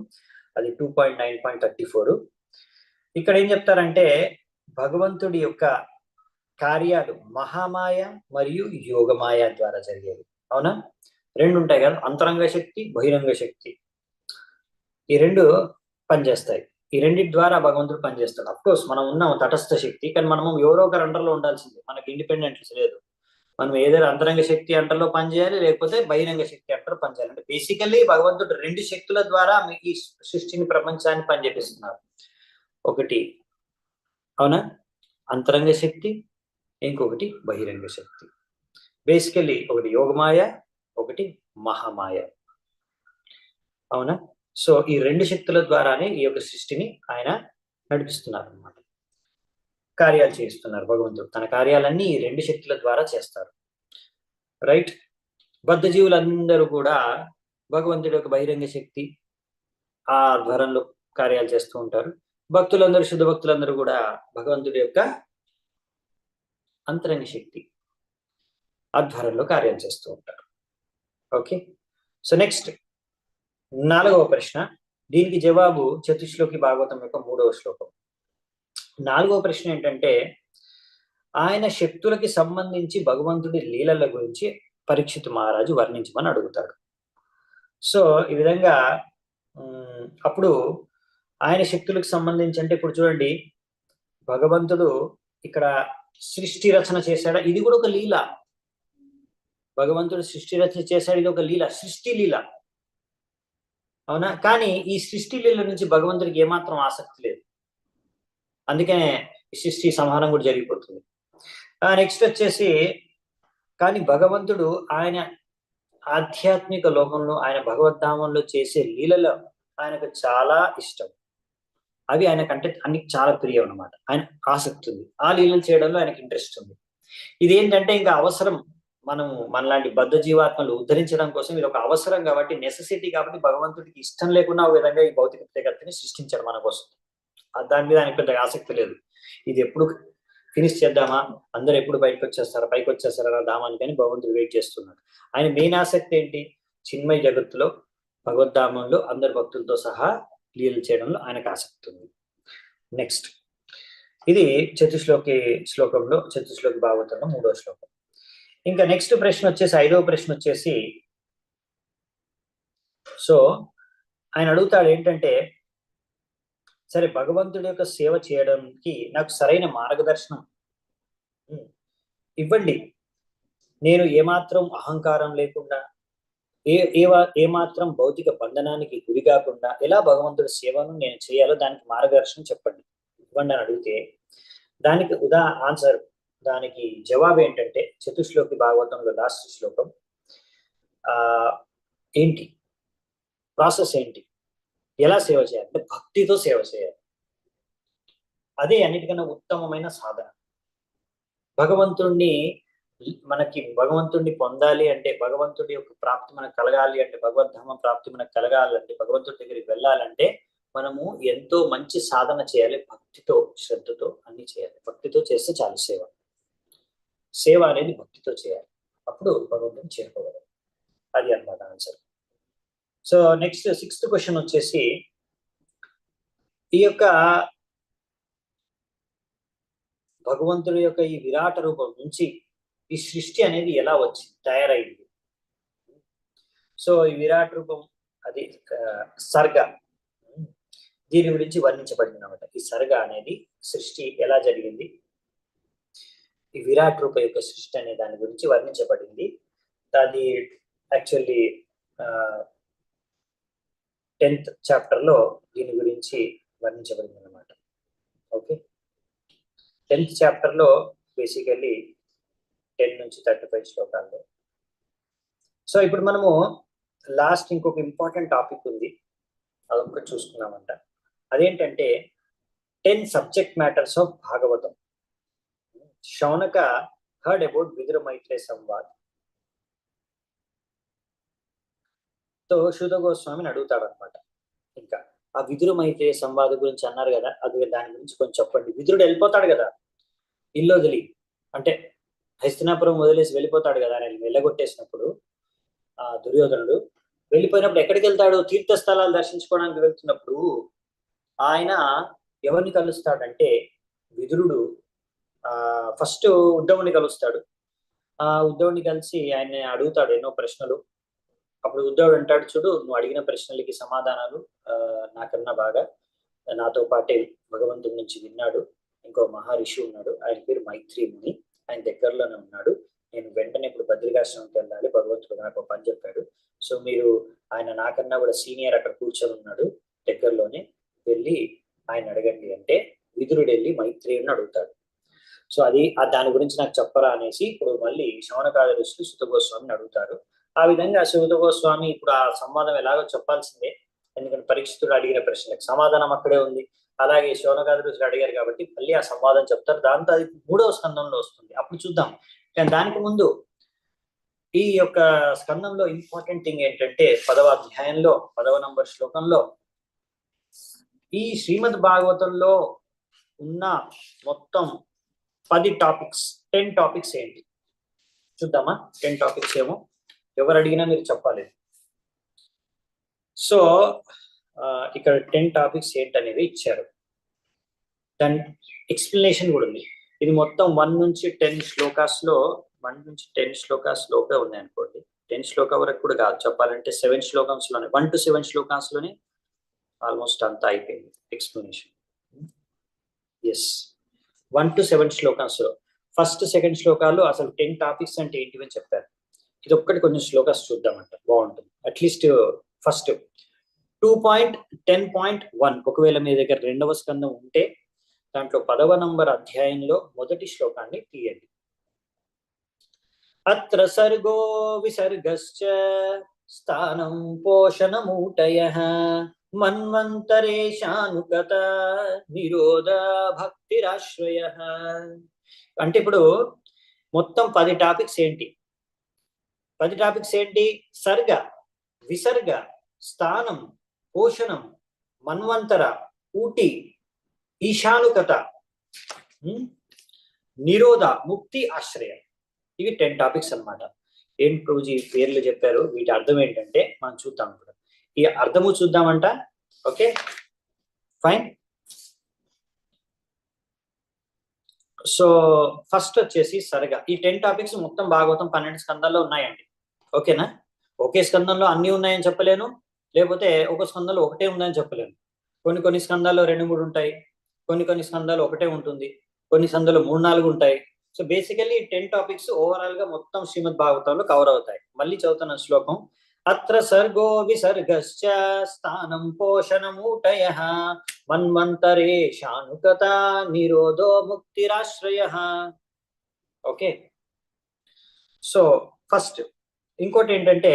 అది 2.9.34. ఇక్కడ ఏం చెప్తారంటే భగవంతుడి యొక్క కార్యాలు మహామాయ మరియు యోగమాయ ద్వారా జరిగేవి. అవునా? రెండు ఉంటాయి కదా, అంతరంగ శక్తి, బహిరంగ శక్తి. ఈ రెండు పనిచేస్తాయి. ఈ రెండింటి ద్వారా భగవంతుడు పనిచేస్తాడు. అఫ్ కోర్స్ మనం ఉన్నాం తటస్థ శక్తి, కానీ మనం ఎవరో ఒకరి అండర్లో ఉండాల్సిందే, మనకి ఇండిపెండెన్స్ లేదు. మనం ఏదైనా అంతరంగ శక్తి అంటర్లో పనిచేయాలి, లేకపోతే బహిరంగ శక్తి అంటలో పనిచేయాలి. అంటే బేసికల్లీ భగవంతుడు రెండు శక్తుల ద్వారా ఈ సృష్టిని, ప్రపంచాన్ని పనిచేపిస్తున్నారు. ఒకటి అవునా అంతరంగ శక్తి, ఇంకొకటి బహిరంగ శక్తి. బేసికల్లీ ఒకటి యోగమాయ, ఒకటి మహామాయ. అవునా? సో ఈ రెండు శక్తుల ద్వారానే ఈ యొక్క సృష్టిని ఆయన నడిపిస్తున్నారు అన్నమాట, కార్యాలు చేయిస్తున్నారు. భగవంతుడు తన కార్యాలన్నీ ఈ రెండు శక్తుల ద్వారా చేస్తారు. రైట్? బద్ధ జీవులందరూ కూడా భగవంతుడి యొక్క బహిరంగ శక్తి ఆ ద్వారంలో కార్యాలు చేస్తూ ఉంటారు. భక్తులందరూ, శుద్ధ భక్తులందరూ కూడా భగవంతుడి యొక్క అంతరంగ శక్తి ఆధ్వర్యంలో కార్యాలు చేస్తూ ఉంటారు. ఓకే, సో నెక్స్ట్ నాలుగవ ప్రశ్న. దీనికి జవాబు చతుశ్లోకి భాగవతం యొక్క 3వ శ్లోకం. నాలుగవ ప్రశ్న ఏంటంటే ఆయన శక్తులకి సంబంధించి భగవంతుడి లీలల గురించి పరీక్షిత్ మహారాజు వర్ణించమని అడుగుతాడు. సో ఈ విధంగా అప్పుడు ఆయన శక్తులకు సంబంధించి అంటే ఇప్పుడు చూడండి, భగవంతుడు ఇక్కడ సృష్టి రచన చేశాడా, ఇది కూడా ఒక లీల. భగవంతుడు సృష్టి రచన చేశాడు, ఇది ఒక లీల, సృష్టి లీల. అవునా? కానీ ఈ సృష్టి లీల నుంచి భగవంతుడికి ఏమాత్రం ఆసక్తి లేదు, అందుకనే సృష్టి సంహారం కూడా జరిగిపోతుంది. నెక్స్ట్ వచ్చేసి కానీ భగవంతుడు ఆయన ఆధ్యాత్మిక లోకంలో, ఆయన భగవద్ధామంలో చేసే లీలలో ఆయనకు చాలా ఇష్టం. అవి ఆయనకంటే అన్ని చాలా ప్రియం అనమాట. ఆయన ఆసక్తి ఉంది, ఆ లీలలు చేయడంలో ఆయనకి ఇంట్రెస్ట్ ఉంది. ఇదేంటంటే ఇంకా అవసరం, మనము మనలాంటి బద్ధ జీవాత్మలు ఉద్ధరించడం కోసం ఇది ఒక అవసరం కాబట్టి, నెసెసిటీ కాబట్టి, భగవంతుడికి ఇష్టం లేకుండా ఒక విధంగా ఈ భౌతిక జగత్తుని సృష్టించాడు మన కోసం. దాని మీద ఆయనకు పెద్ద ఆసక్తి లేదు. ఇది ఎప్పుడు ఫినిష్ చేద్దామా, అందరు ఎప్పుడు పైకి వచ్చేస్తారా ధామానికి అని భగవంతుడు వెయిట్ చేస్తున్నాడు. ఆయన మెయిన్ ఆసక్తి ఏంటి? చిన్మయ జగత్తులో, భగవద్ధామంలో అందరు భక్తులతో సహా లీలలు చేయడంలో ఆయనకు ఆసక్తి ఉంది. నెక్స్ట్ ఇది చతుశ్లోకి భాగవతంలో 3వ శ్లోకం. ఇంకా నెక్స్ట్ ప్రశ్న వచ్చేసి 5వ ప్రశ్న వచ్చేసి, సో ఆయన అడుగుతాడు ఏంటంటే సరే భగవంతుడి యొక్క సేవ చేయడానికి నాకు సరైన మార్గదర్శనం ఇవ్వండి, నేను ఏమాత్రం అహంకారం లేకుండా, ఏమాత్రం భౌతిక బంధనానికి గురి కాకుండా ఎలా భగవంతుడి సేవను నేను చేయాలో దానికి మార్గదర్శనం చెప్పండి, ఇవ్వండి అని అడిగితే దానికి ఆన్సర్, దానికి జవాబు ఏంటంటే చతుశ్లోకి భాగవతంలో లాస్ట్ శ్లోకం. ఏంటి ప్రాసెస్ ఏంటి, ఎలా సేవ చేయాలి అంటే భక్తితో సేవ చేయాలి. అదే అన్నిటికన్నా ఉత్తమమైన సాధన. భగవంతుడిని పొందాలి అంటే, భగవంతుడి యొక్క ప్రాప్తి మనకు కలగాలి అంటే, భగవద్ధామ ప్రాప్తి మనకు కలగాలంటే, భగవంతుడి దగ్గరికి వెళ్ళాలంటే మనము ఎంతో మంచి సాధన చేయాలి. భక్తితో, శ్రద్ధతో అన్ని చేయాలి. భక్తితో చేస్తే చాలు. సేవ అనేది భక్తితో చేయాలి, అప్పుడు భగవంతుని చేరుకోగలరు. అది అన్నమాట answer. So next 6th question వచ్చేసి, ఈ యొక్క భగవంతుడి యొక్క ఈ విరాట రూపం నుంచి ఈ సృష్టి అనేది ఎలా తయారైంది? సో ఈ విరాట్ రూపం అది సర్గ. దీని గురించి వర్ణించబడింది అనమాట. ఈ సర్గ అనేది సృష్టి ఎలా జరిగింది, ఈ విరాట్ రూప యొక్క సృష్టి అనే దాని గురించి వర్ణించబడింది. అది యాక్చువల్లీ 10th చాప్టర్ లో దీని గురించి వర్ణించబడింది అనమాట. ఓకే, 10th చాప్టర్ లో బేసికల్లీ 10 నుంచి 35 శ్లోకాల్లో. సో ఇప్పుడు మనము లాస్ట్ ఇంకొక ఇంపార్టెంట్ టాపిక్ ఉంది, అదొకటి చూసుకున్నామంట. అదేంటంటే 10 subject matters of Bhagavatam. Shaunaka heard about Vidura Maitreya Samvad. తో శుద్ధ గోస్వామిని అడుగుతాడు అనమాట. ఇంకా ఆ విదుర మైత్రేయ సంవాద గురించి అన్నారు కదా, అది దాని గురించి కొంచెం చెప్పండి. విదురుడు వెళ్ళిపోతాడు కదా ఇల్లు వదిలి, అంటే హస్తినాపురం వదిలేసి వెళ్ళిపోతాడు కదా, ఆయన వెళ్ళగొట్టేసినప్పుడు ఆ దుర్యోధనుడు వెళ్ళిపోయినప్పుడు ఎక్కడికి వెళ్తాడు, తీర్థస్థలాలు దర్శించుకోవడానికి వెళ్తున్నప్పుడు ఆయన ఎవరిని కలుస్తాడంటే విదురుడు ఫస్ట్ ఉద్ధవుని కలుస్తాడు. ఆ ఉద్ధవుని కలిసి ఆయన అడుగుతాడు ఎన్నో ప్రశ్నలు. అప్పుడు ఉద్ధవుడు అంటాడు, చూడు నువ్వు అడిగిన ప్రశ్నలకి సమాధానాలు నాకన్నా బాగా నాతో పాటే భగవంతుడి నుంచి విన్నాడు ఇంకో మహర్షి ఉన్నాడు, ఆయన పేరు మైత్రి ముని, ఆయన దగ్గరలోనే ఉన్నాడు. నేను వెంటనే ఇప్పుడు బద్రికాశ్రమంకి వెళ్ళాలి, భగవంతుడు నాకు పని చెప్పాడు. సో మీరు ఆయన నాకన్నా కూడా సీనియర్ అక్కడ కూర్చొని ఉన్నాడు దగ్గరలోనే, వెళ్ళి ఆయన అడగండి అంటే విదురుడు వెళ్ళి మైత్రేయుని అడుగుతాడు. సో అది దాని గురించి నాకు చెప్పరా అనేసి ఇప్పుడు మళ్ళీ శౌనకాది ఋషులు సుత గోస్వామిని అడుగుతారు. ఆ విధంగా సుత గోస్వామి ఇప్పుడు ఆ సంవాదం ఎలాగో చెప్పాల్సిందే, ఎందుకంటే పరీక్షితుడు అడిగిన ప్రశ్నలకు సమాధానం అక్కడే ఉంది. అలాగే శౌనకాది ఋషులు అడిగారు కాబట్టి మళ్ళీ ఆ సంవాదం చెప్తారు. దాంతో అది 3వ స్కందంలో వస్తుంది, అప్పుడు చూద్దాం. కానీ దానికి ముందు ఈ యొక్క స్కందంలో ఇంపార్టెంట్ థింగ్ ఏంటంటే 10వ అధ్యాయంలో 10వ నంబర్ శ్లోకంలో ఈ శ్రీమద్ భాగవతంలో ఉన్న మొత్తం 10 టాపిక్స్ 10 టాపిక్స్ ఏంటి చూద్దామా. 10 టాపిక్స్ ఏమో ఎవరు అడిగినా మీరు చెప్పాలి. సో ఇక్కడ 10 టాపిక్స్ ఏంటనేవి ఇచ్చారు, దాని ఎక్స్ప్లెనేషన్ కూడా ఉంది. ఇది మొత్తం 1 నుంచి 10 శ్లోకాస్ లో 1 నుంచి 10 శ్లోకాస్ లోపే ఉన్నాయి అనుకోండి. 10 శ్లోకా వరకు కూడా కాదు, చెప్పాలంటే 7 శ్లోకాస్ లోనే 1 to 7 శ్లోకాస్ లోనే ఆల్మోస్ట్ అంతా అయిపోయింది ఎక్స్ప్లెనేషన్. ఎస్, 1 to 7 శ్లోకాస్ లో ఫస్ట్ సెకండ్ శ్లోకాలు అసలు 10 టాపిక్స్ అంటే ఏంటివని చెప్పారు. ఇది ఒక్కటి కొన్ని శ్లోకాస్ చూద్దామంట, బాగుంటుంది. అట్లీస్ట్ ఫస్ట్ 2.10.1 ఒకవేళ మీ దగ్గర 2వ స్కందం ఉంటే దాంట్లో 10వ నంబర్ అధ్యాయంలో మొదటి శ్లోకాన్ని తీయండి. అత్ర సర్గో విసర్గశ్చ స్థానం పోషణమూటయః మన్వంతరేషానుగత నిరోధ భక్తిరాశ్రయః. అంటే ఇప్పుడు మొత్తం 10 టాపిక్స్ ఏంటి? 10 టాపిక్స్ ఏంటి? సర్గ, విసర్గ, స్థానం, పోషణం, మన్వంతర, ఊటి, ఈశానుకత, నిరోధ, ముక్తి, ఆశ్రయం. ఇవి 10 టాపిక్స్ అన్నమాట. ఏం ప్రభుజీ పేర్లు చెప్పారు, వీటి అర్థం ఏంటంటే మనం చూద్దాం ఇప్పుడు. ఈ అర్థము చూద్దామంట. Okay fine. సో ఫస్ట్ వచ్చేసి సరిగా ఈ 10 టాపిక్స్ మొత్తం భాగవతం 12 స్కందాల్లో ఉన్నాయండి. ఓకేనా? ఒకే స్కందంలో అన్ని ఉన్నాయని చెప్పలేను, లేకపోతే ఒక స్కందంలో ఒకటే ఉందని చెప్పలేను. కొన్ని స్కందాల్లో 2-3 ఉంటాయి, కొన్ని స్కందాలు ఒకటే ఉంటుంది, కొన్ని స్కందాలు 3-4 ఉంటాయి. సో బేసికల్లీ 10 టాపిక్స్ ఓవరాల్ గా మొత్తం శ్రీమద్ భాగవతంలో కవర్ అవుతాయి. మళ్ళీ చదువుతున్న శ్లోకం. అత్ర సర్గో విసర్గశ్చ స్థానం పోషణమూటయః మన్వంతరేషానుగత నిరోధో ముక్తిరాశ్రయః. ఓకే, సో ఫస్ట్ ఇంకోటి ఏంటంటే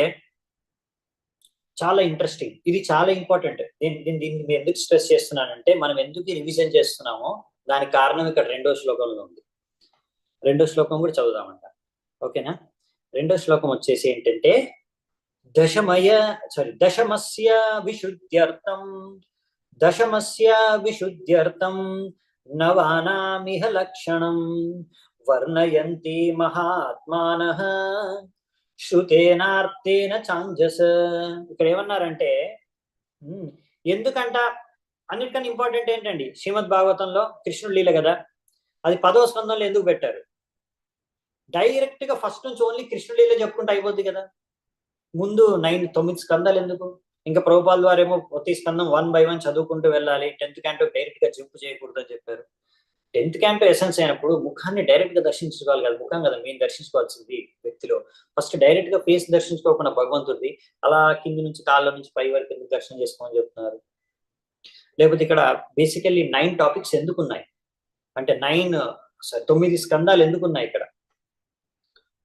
చాలా ఇంట్రెస్టింగ్, ఇది చాలా ఇంపార్టెంట్. దీన్ని ఎందుకు స్ట్రెస్ చేస్తున్నానంటే మనం ఎందుకు రివిజన్ చేస్తున్నామో దానికి కారణం ఇక్కడ 2వ శ్లోకంలో ఉంది. 2వ శ్లోకం కూడా చదువుదామంట. ఓకేనా? 2వ శ్లోకం వచ్చేసి ఏంటంటే దశమస్య విశుద్ధ్యర్థం నవానామిహ లక్షణం వర్ణయంతి మహాత్మానః శృతేనార్తేన ఛాంజస. ఇక్కడ ఏమన్నారంటే ఎందుకంట అన్నిటికన్నా ఇంపార్టెంట్ ఏంటండి శ్రీమద్ భాగవతంలో కృష్ణుడు లీల కదా, అది 10వ స్కందంలో ఎందుకు పెట్టారు? డైరెక్ట్ గా ఫస్ట్ నుంచి ఓన్లీ కృష్ణుడు లీల చెప్పుకుంటూ అయిపోద్ది కదా, ముందు 9 స్కందాలు ఎందుకు? ఇంకా ప్రభుపాల్ ద్వారా ఏమో ప్రతి స్కందం 1 by 1 చదువుకుంటూ వెళ్ళాలి, 10th క్యాంటో డైరెక్ట్ గా జంప్ చేయకూడదు అని చెప్పారు. 10th క్యాంటో ఎసెన్స్ అయినప్పుడు ముఖాన్ని డైరెక్ట్ గా దర్శించుకోవాలి కదా, ముఖం కదా మేము దర్శించుకోవాల్సింది వ్యక్తిలో. ఫస్ట్ డైరెక్ట్ గా ఫేస్ దర్శించుకోకుండా భగవంతుడిది అలా కింది నుంచి కాళ్ళ నుంచి పై వరకు ఎందుకు దర్శనం చేసుకోమని చెప్తున్నారు? లేకపోతే ఇక్కడ బేసికల్లీ 9 టాపిక్స్ ఎందుకు ఉన్నాయి అంటే 9 స్కందాలు ఎందుకు ఉన్నాయి ఇక్కడ,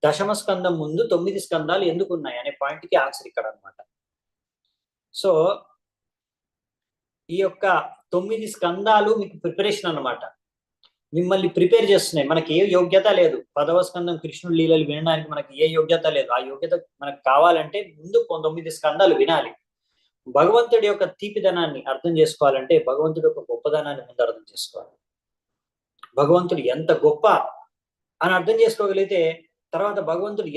దశమ స్కందం ముందు 9 స్కందాలు ఎందుకు ఉన్నాయి అనే పాయింట్ కి ఆన్సర్ ఇక్కడ అన్నమాట. సో ఈ యొక్క 9 స్కందాలు మీకు ప్రిపరేషన్ అన్నమాట, మిమ్మల్ని ప్రిపేర్ చేస్తున్నాయి. మనకి ఏ యోగ్యత లేదు, 10వ స్కందం కృష్ణుడి లీలలు వినడానికి మనకి ఏ యోగ్యత లేదు. ఆ యోగ్యత మనకు కావాలంటే ముందు 9 స్కందాలు వినాలి. భగవంతుడి యొక్క తీపిదనాన్ని అర్థం చేసుకోవాలంటే భగవంతుడి యొక్క గొప్పదనాన్ని ముందు అర్థం చేసుకోవాలి. భగవంతుడు ఎంత గొప్ప అని అర్థం చేసుకోగలిగితే తర్వాత భగవంతుడు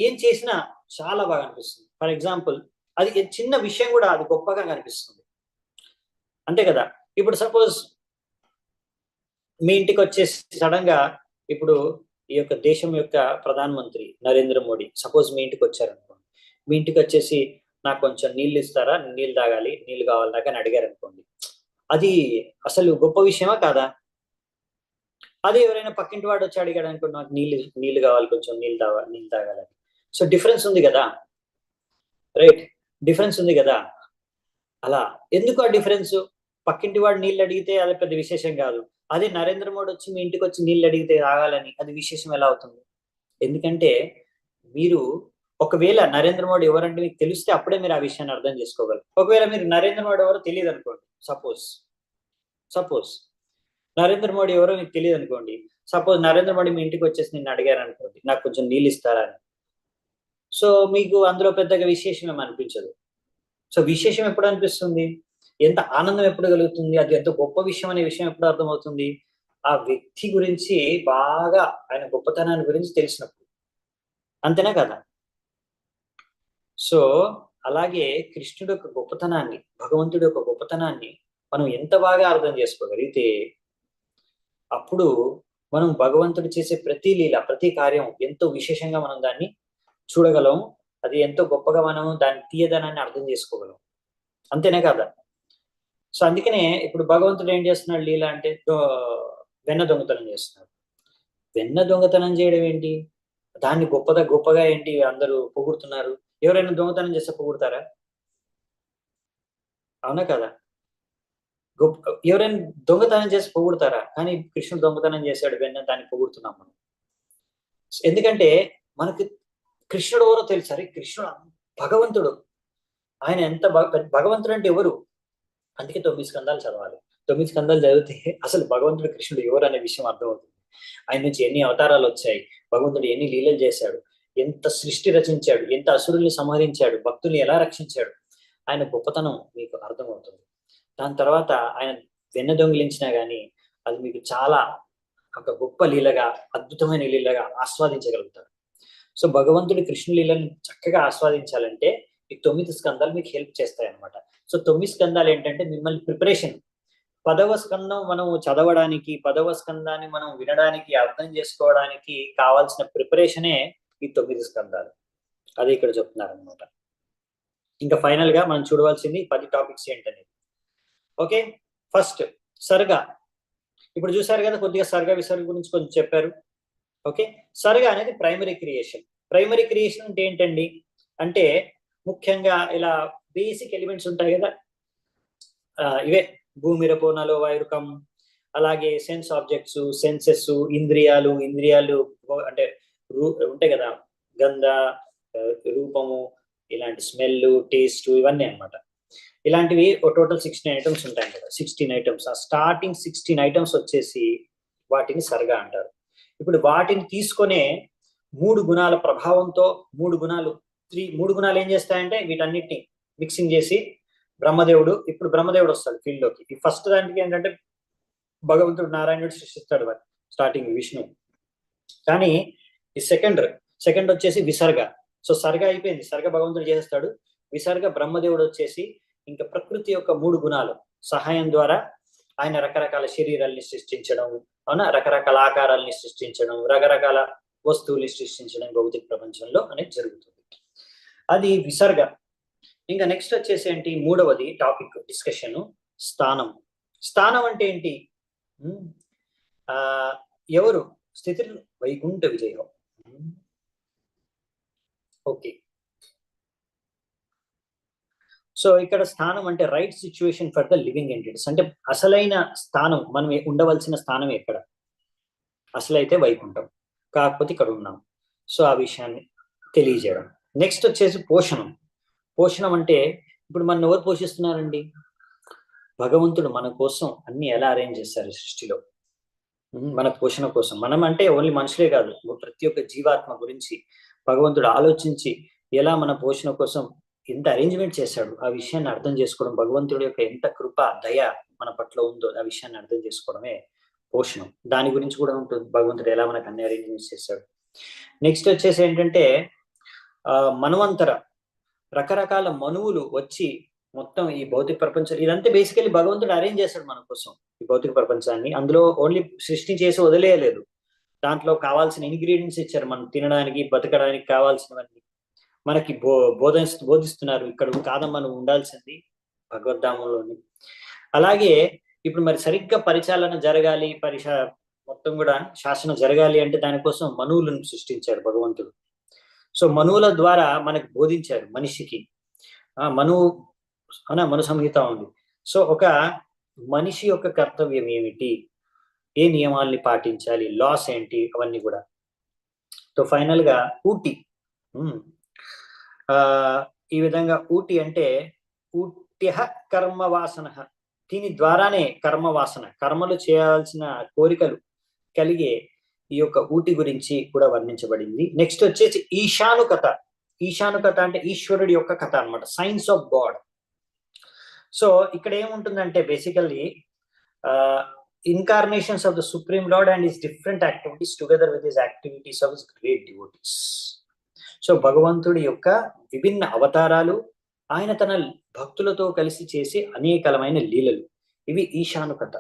ఏం చేసినా చాలా బాగా అనిపిస్తుంది. ఫర్ ఎగ్జాంపుల్ అది చిన్న విషయం కూడా అది గొప్పగా కనిపిస్తుంది, అంతే కదా. ఇప్పుడు సపోజ్ మీ ఇంటికి వచ్చేసి సడన్ గా ఇప్పుడు ఈ యొక్క దేశం యొక్క ప్రధానమంత్రి నరేంద్ర మోడీ సపోజ్ మీ ఇంటికి వచ్చారనుకోండి, మీ ఇంటికి వచ్చేసి నాకు కొంచెం నీళ్ళు ఇస్తారా, నీళ్ళు తాగాలి, నీళ్ళు కావాలి దాకా అని అడిగారు అనుకోండి, అది అసలు గొప్ప విషయమా కాదా? అదే ఎవరైనా పక్కింటి వాడు వచ్చి అడిగాడు అనుకోండి, నాకు నీళ్ళు కావాలి, కొంచెం నీళ్ళు తాగాలని. సో డిఫరెన్స్ ఉంది కదా, రైట్, డిఫరెన్స్ ఉంది కదా. అలా ఎందుకు ఆ డిఫరెన్స్? పక్కింటి వాడు నీళ్ళు అడిగితే అది పెద్ద విశేషం కాదు, అదే నరేంద్ర మోడీ వచ్చి మీ ఇంటికి వచ్చి నీళ్ళు అడిగితే తాగాలని అది విశేషం ఎలా అవుతుంది? ఎందుకంటే మీరు ఒకవేళ నరేంద్ర మోడీ ఎవరంటే మీకు తెలిస్తే అప్పుడే మీరు ఆ విషయాన్ని అర్థం చేసుకోగలరు. ఒకవేళ మీరు నరేంద్ర మోడీ ఎవరో తెలియదు అనుకోండి, సపోజ్ నరేంద్ర మోడీ ఎవరో మీకు తెలియదు అనుకోండి, సపోజ్ నరేంద్ర మోడీ మీ ఇంటికి వచ్చేసి నిన్ను అడిగారు అనుకోండి, నాకు కొంచెం నీళ్ళు ఇస్తారని. సో మీకు అందులో పెద్దగా విశేషం ఏమి అనిపించదు. సో విశేషం ఎప్పుడు అనిపిస్తుంది, ఎంత ఆనందం ఎప్పుడు కలుగుతుంది, అది ఎంత గొప్ప విషయం అనే విషయం ఎప్పుడు అర్థమవుతుంది? ఆ వ్యక్తి గురించి బాగా ఆయన గొప్పతనాన్ని గురించి తెలిసినప్పుడు, అంతేనా కదా. సో అలాగే కృష్ణుడి యొక్క గొప్పతనాన్ని, భగవంతుడి యొక్క గొప్పతనాన్ని మనం ఎంత బాగా అర్థం చేసుకోగలిగితే అప్పుడు మనం భగవంతుడు చేసే ప్రతి లీల, ప్రతి కార్యం ఎంతో విశేషంగా మనం దాన్ని చూడగలం, అది ఎంతో గొప్పగా మనం దాని తీయదనాన్ని అర్థం చేసుకోగలం, అంతేనే కదా. సో అందుకనే ఇప్పుడు భగవంతుడు ఏం చేస్తున్నాడు లీల అంటే వెన్న దొంగతనం చేస్తున్నాడు. వెన్న దొంగతనం చేయడం ఏంటి, దాన్ని గొప్పగా ఏంటి అందరూ పొగుడుతున్నారు? ఎవరైనా దొంగతనం చేస్తే పొగుడతారా? అవునా కదా. ఎవరైనా దొంగతనం చేసి పొగుడతారా? కానీ కృష్ణుడు దొంగతనం చేశాడు వెన్న, దాన్ని పొగుడుతున్నాం మనం. ఎందుకంటే మనకి కృష్ణుడు ఎవరో తెలుసు. అరే కృష్ణుడు భగవంతుడు, ఆయన ఎంత భగవంతుడు అంటే ఎవరు? అందుకే 9 స్కందాలు చదవాలి. 9 స్కందాలు చదివితే అసలు భగవంతుడు కృష్ణుడు ఎవరు అనే విషయం అర్థమవుతుంది. ఆయన నుంచి ఎన్ని అవతారాలు వచ్చాయి, భగవంతుడు ఎన్ని లీలలు చేశాడు, ఎంత సృష్టి రచించాడు, ఎంత అసురుల్ని సంహరించాడు, భక్తుల్ని ఎలా రక్షించాడు, ఆయన గొప్పతనం మీకు అర్థమవుతుంది. దాని తర్వాత ఆయన వెన్న దొంగిలించినా గానీ అది మీకు చాలా ఒక గొప్ప లీలగా, అద్భుతమైన లీలగా ఆస్వాదించగలుగుతారు. సో భగవంతుడి కృష్ణ లీలను చక్కగా ఆస్వాదించాలంటే ఈ 9 స్కందాలు మీకు హెల్ప్ చేస్తాయి అన్నమాట. సో 9 స్కందాలు ఏంటంటే మిమ్మల్ని ప్రిపరేషన్, 10వ స్కందం మనం చదవడానికి, 10వ స్కందాన్ని మనం వినడానికి, అర్థం చేసుకోవడానికి కావాల్సిన ప్రిపరేషనే ఈ 9 స్కందాలు. అది ఇక్కడ చెప్తున్నారు అనమాట. ఇంకా ఫైనల్ గా మనం చూడవలసింది 10 టాపిక్స్ ఏంటనేది. ఓకే, ఫస్ట్ సర్గ. ఇప్పుడు చూసారు కదా, కొద్దిగా సర్గ విసర్గ గురించి కొంచెం చెప్పారు. ఓకే, సర్గ అనేది ప్రైమరీ క్రియేషన్. ప్రైమరీ క్రియేషన్ అంటే ఏంటండి అంటే ముఖ్యంగా ఇలా బేసిక్ ఎలిమెంట్స్ ఉంటాయి కదా, ఇవే భూమిరపో నలో వైరుకం, అలాగే సెన్స్ ఆబ్జెక్ట్స్, సెన్సెస్, ఇంద్రియాలు అంటే ఉంటాయి కదా, గంధ, రూపము, ఇలాంటి స్మెల్, టేస్ట్, ఇవన్నీ అన్నమాట. ఇలాంటివి టోటల్ 16 ఐటమ్స్ ఉంటాయి కదా, 16 ఐటమ్స్. ఆ స్టార్టింగ్ 16 ఐటమ్స్ వచ్చేసి వాటిని సర్గ అంటారు. ఇప్పుడు వాటిని తీసుకొనే 3 గుణాల ప్రభావంతో, 3 గుణాలు ఏం చేస్తాయంటే వీటన్నిటిని మిక్సింగ్ చేసి ఇప్పుడు బ్రహ్మదేవుడు వస్తాడు ఫీల్డ్ లోకి. ఈ ఫస్ట్ దానికి ఏంటంటే భగవంతుడు నారాయణుడు సృష్టిస్తాడు స్టార్టింగ్ విష్ణు. కానీ ఈ సెకండ్ వచ్చేసి విసర్గ. సో సర్గ అయిపోయింది, సర్గ భగవంతుడు చేస్తాడు. విసర్గ బ్రహ్మదేవుడు వచ్చేసి ఇంకా ప్రకృతి యొక్క 3 గుణాలు సహాయం ద్వారా ఆయన రకరకాల శరీరాల్ని సృష్టించడం, అవునా, రకరకాల ఆకారాల్ని సృష్టించడం, రకరకాల వస్తువుల్ని సృష్టించడం భౌతిక ప్రపంచంలో అనేది జరుగుతుంది. అది విసర్గ. ఇంకా నెక్స్ట్ వచ్చేసి ఏంటి, మూడవది టాపిక్ డిస్కషన్, స్థానం. స్థానం అంటే ఏంటి? ఆ ఎవరు స్థితి వైకుంఠ విజయం. ఓకే, సో ఇక్కడ స్థానం అంటే right situation for the living entities, అంటే అసలైన స్థానం, మనం ఉండవలసిన స్థానం ఎక్కడ, అసలైతే వైకుంఠం, కాకపోతే ఇక్కడ ఉన్నాం. సో ఆ విషయాన్ని తెలియజేయడం. నెక్స్ట్ వచ్చేసి పోషణం. పోషణం అంటే ఇప్పుడు మన ఎవరు పోషిస్తున్నారండి? భగవంతుడు మన కోసం అన్ని ఎలా అరేంజ్ చేశారు సృష్టిలో, మన పోషణ కోసం. మనం అంటే ఓన్లీ మనుషులే కాదు, ప్రతి ఒక్క జీవాత్మ గురించి భగవంతుడు ఆలోచించి ఎలా మన పోషణ కోసం ఎంత అరేంజ్మెంట్ చేశాడు, ఆ విషయాన్ని అర్థం చేసుకోవడం, భగవంతుడి యొక్క ఎంత కృప దయ మన పట్ల ఉందో ఆ విషయాన్ని అర్థం చేసుకోవడమే పోషణం. దాని గురించి కూడా ఉంటుంది, భగవంతుడు ఎలా మనకు అన్ని అరేంజ్మెంట్స్ చేశాడు. నెక్స్ట్ వచ్చేసి ఏంటంటే మన్వంతర, రకరకాల మనువులు వచ్చి మొత్తం ఈ భౌతిక ప్రపంచం, ఇదంతా బేసికలీ భగవంతుడు అరేంజ్ చేశాడు మన కోసం ఈ భౌతిక ప్రపంచాన్ని. అందులో ఓన్లీ సృష్టి చేసి వదిలేయలేదు, దాంట్లో కావాల్సిన ఇంగ్రీడియంట్స్ ఇచ్చారు, మనం తినడానికి బతకడానికి కావాల్సినవన్నీ మనకి బోధిస్తున్నారు. ఇక్కడ కాదమ్మా నువ్వు ఉండాల్సింది భగవద్ధామంలోని. అలాగే ఇప్పుడు మరి సరిగ్గా పరిచాలన జరగాలి, మొత్తం కూడా శాసనం జరగాలి అంటే దానికోసం మనువులను సృష్టించాడు భగవంతుడు. సో మనువుల ద్వారా మనకు బోధించారు మనిషికి. మను సంహిత ఉంది. సో ఒక మనిషి యొక్క కర్తవ్యం ఏమిటి, ఏ నియమాల్ని పాటించాలి, లాస్ ఏంటి, అవన్నీ కూడా. సో ఫైనల్ గా ఊటి, ఈ విధంగా ఊటి అంటే ఊట్య కర్మవాసన, దీని ద్వారానే కర్మవాసన, కర్మలు చేయాల్సిన కోరికలు కలిగే ఈ యొక్క ఊటి గురించి కూడా వర్ణించబడింది. నెక్స్ట్ వచ్చేసి ఈశానుకత. ఈశానుకత అంటే ఈశ్వరుడి యొక్క కథ అన్నమాట, సైన్స్ ఆఫ్ గాడ్. సో ఇక్కడ ఏముంటుందంటే basically incarnations of the supreme lord and his different activities together with his activities of his great devotees. So భగవంతుడి యొక్క విభిన్న అవతారాలు, ఆయన తన భక్తులతో కలిసి చేసే అనేకమైన లీలలు, ఇవి ఈశానుకత,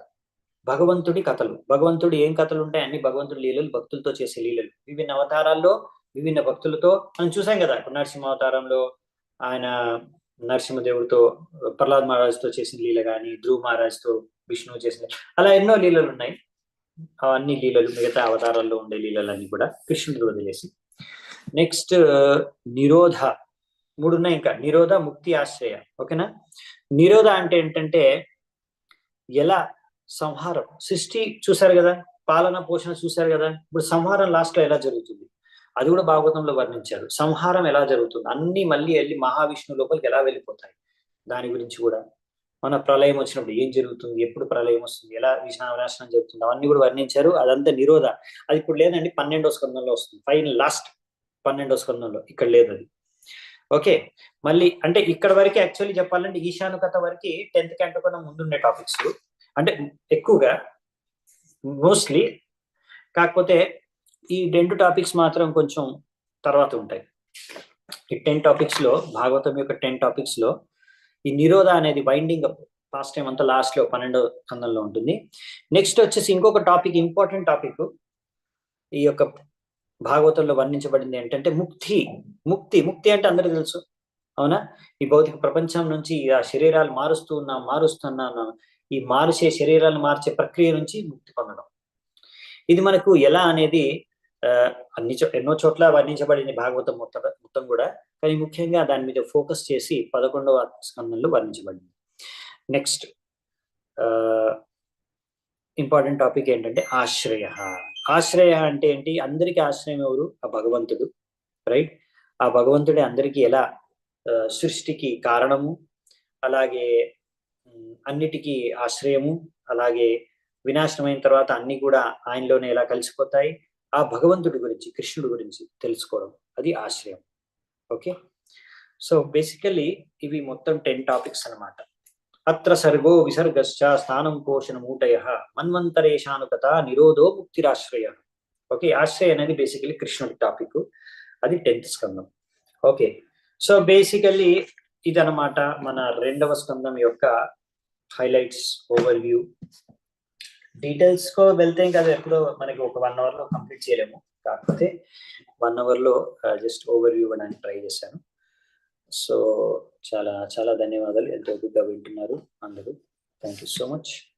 భగవంతుడి కథలు. భగవంతుడు ఏం కథలు ఉంటాయి, అన్ని భగవంతుడి లీలలు, భక్తులతో చేసే లీలలు, విభిన్న అవతారాల్లో విభిన్న భక్తులతో. మనం చూసాం కదా, నరసింహ అవతారంలో ఆయన నరసింహదేవుడితో ప్రహ్లాద్ మహారాజుతో చేసిన లీల కానీ, ధ్రువ మహారాజుతో విష్ణువు చేసిన, అలా ఎన్నో లీలలు ఉన్నాయి. అన్ని లీలలు మిగతా అవతారాల్లో ఉండే లీలలన్నీ కూడా కృష్ణుడు వదిలేసి. నెక్స్ట్ నిరోధ, మూడు ఉన్నాయి ఇంకా, నిరోధ, ముక్తి, ఆశ్రయ. ఓకేనా. నిరోధ అంటే ఏంటంటే ఎలా సంహారం, సృష్టి చూశారు కదా, పాలన పోషణ చూశారు కదా, ఇప్పుడు సంహారం లాస్ట్ లో ఎలా జరుగుతుంది అది కూడా భాగవతంలో వర్ణించారు. సంహారం ఎలా జరుగుతుంది, అన్ని మళ్ళీ వెళ్ళి మహావిష్ణువు లోపలికి ఎలా వెళ్ళిపోతాయి, దాని గురించి కూడా. మన ప్రళయం వచ్చినప్పుడు ఏం జరుగుతుంది, ఎప్పుడు ప్రళయం వస్తుంది, ఎలా వినాశనం జరుగుతుంది, అవన్నీ కూడా వర్ణించారు. అదంతా నిరోధ. అది ఇప్పుడు లేదండి, 12వ స్కందంలో వస్తుంది, ఫైనల్ లాస్ట్ 12వ స్కందంలో, ఇక్కడ లేదు అది. ఓకే, మళ్ళీ అంటే ఇక్కడ వరకు యాక్చువల్లీ చెప్పాలంటే ఈశానుకత వరకు 10th క్యాంటో కన్నా ముందుండే టాపిక్స్, అంటే ఎక్కువగా మోస్ట్లీ. కాకపోతే ఈ 2 టాపిక్స్ మాత్రం కొంచెం తర్వాత ఉంటాయి. ఈ 10 టాపిక్స్ లో, భాగవతం యొక్క 10 టాపిక్స్ లో ఈ నిరోధ అనేది వైండింగ్ అప్ లాస్ట్ టైం అంతా లాస్ట్ లో 12వ స్కందంలో ఉంటుంది. నెక్స్ట్ వచ్చేసి ఇంకొక టాపిక్, ఇంపార్టెంట్ టాపిక్ ఈ యొక్క భాగవతంలో వర్ణించబడింది ఏంటంటే ముక్తి. ముక్తి, ముక్తి అంటే అందరికీ తెలుసు, అవునా. ఈ భౌతిక ప్రపంచం నుంచి ఆ శరీరాలు మారుస్తున్నాం, ఈ మార్చే శరీరాలు మార్చే ప్రక్రియ నుంచి ముక్తి పొందడం. ఇది మనకు ఎలా అనేది ఎన్నో చోట్ల వర్ణించబడింది భాగవతం మొత్తం కూడా, కానీ ముఖ్యంగా దాని మీద ఫోకస్ చేసి 11వ స్కందంలో వర్ణించబడింది. నెక్స్ట్ ఇంపార్టెంట్ టాపిక్ ఏంటంటే ఆశ్రయ. ఆశ్రయ అంటే ఏంటి, అందరికీ ఆశ్రయం ఎవరు, ఆ భగవంతుడు, రైట్. ఆ భగవంతుడే అందరికీ ఎలా సృష్టికి కారణము, అలాగే అన్నిటికీ ఆశ్రయము, అలాగే వినాశనమైన తర్వాత అన్ని కూడా ఆయనలోనే ఎలా కలిసిపోతాయి, ఆ భగవంతుడి గురించి, కృష్ణుడి గురించి తెలుసుకోవడం, అది ఆశ్రయం. ఓకే, సో బేసికలీ ఇవి మొత్తం 10 టాపిక్స్ అన్నమాట. అత్ర సర్గో విసర్గశ్చ స్థానం పోషణ మూటయ మన్వంతరేషానుకత నిరోధో ముక్తిరాశ్రయ. ఓకే, ఆశ్రయ అనేది బేసికలీ కృష్ణుడి టాపిక్, అది 10th స్కందం. ఓకే, సో బేసికల్లీ ఇదన్నమాట మన 2వ స్కందం యొక్క హైలైట్స్, ఓవర్ వ్యూ. డీటెయిల్స్ కో వెళ్తే ఇంకా ఎప్పుడో మనకి ఒక 1 hour లో కంప్లీట్ చేయలేము, కాకపోతే 1 hour లో జస్ట్ ఓవర్ వ్యూ ఇవ్వడానికి ట్రై చేశాను. సో చాలా చాలా ధన్యవాదాలు. ఎంతో ఓపికగా వింటున్నారు అందరూ. Thank you so much.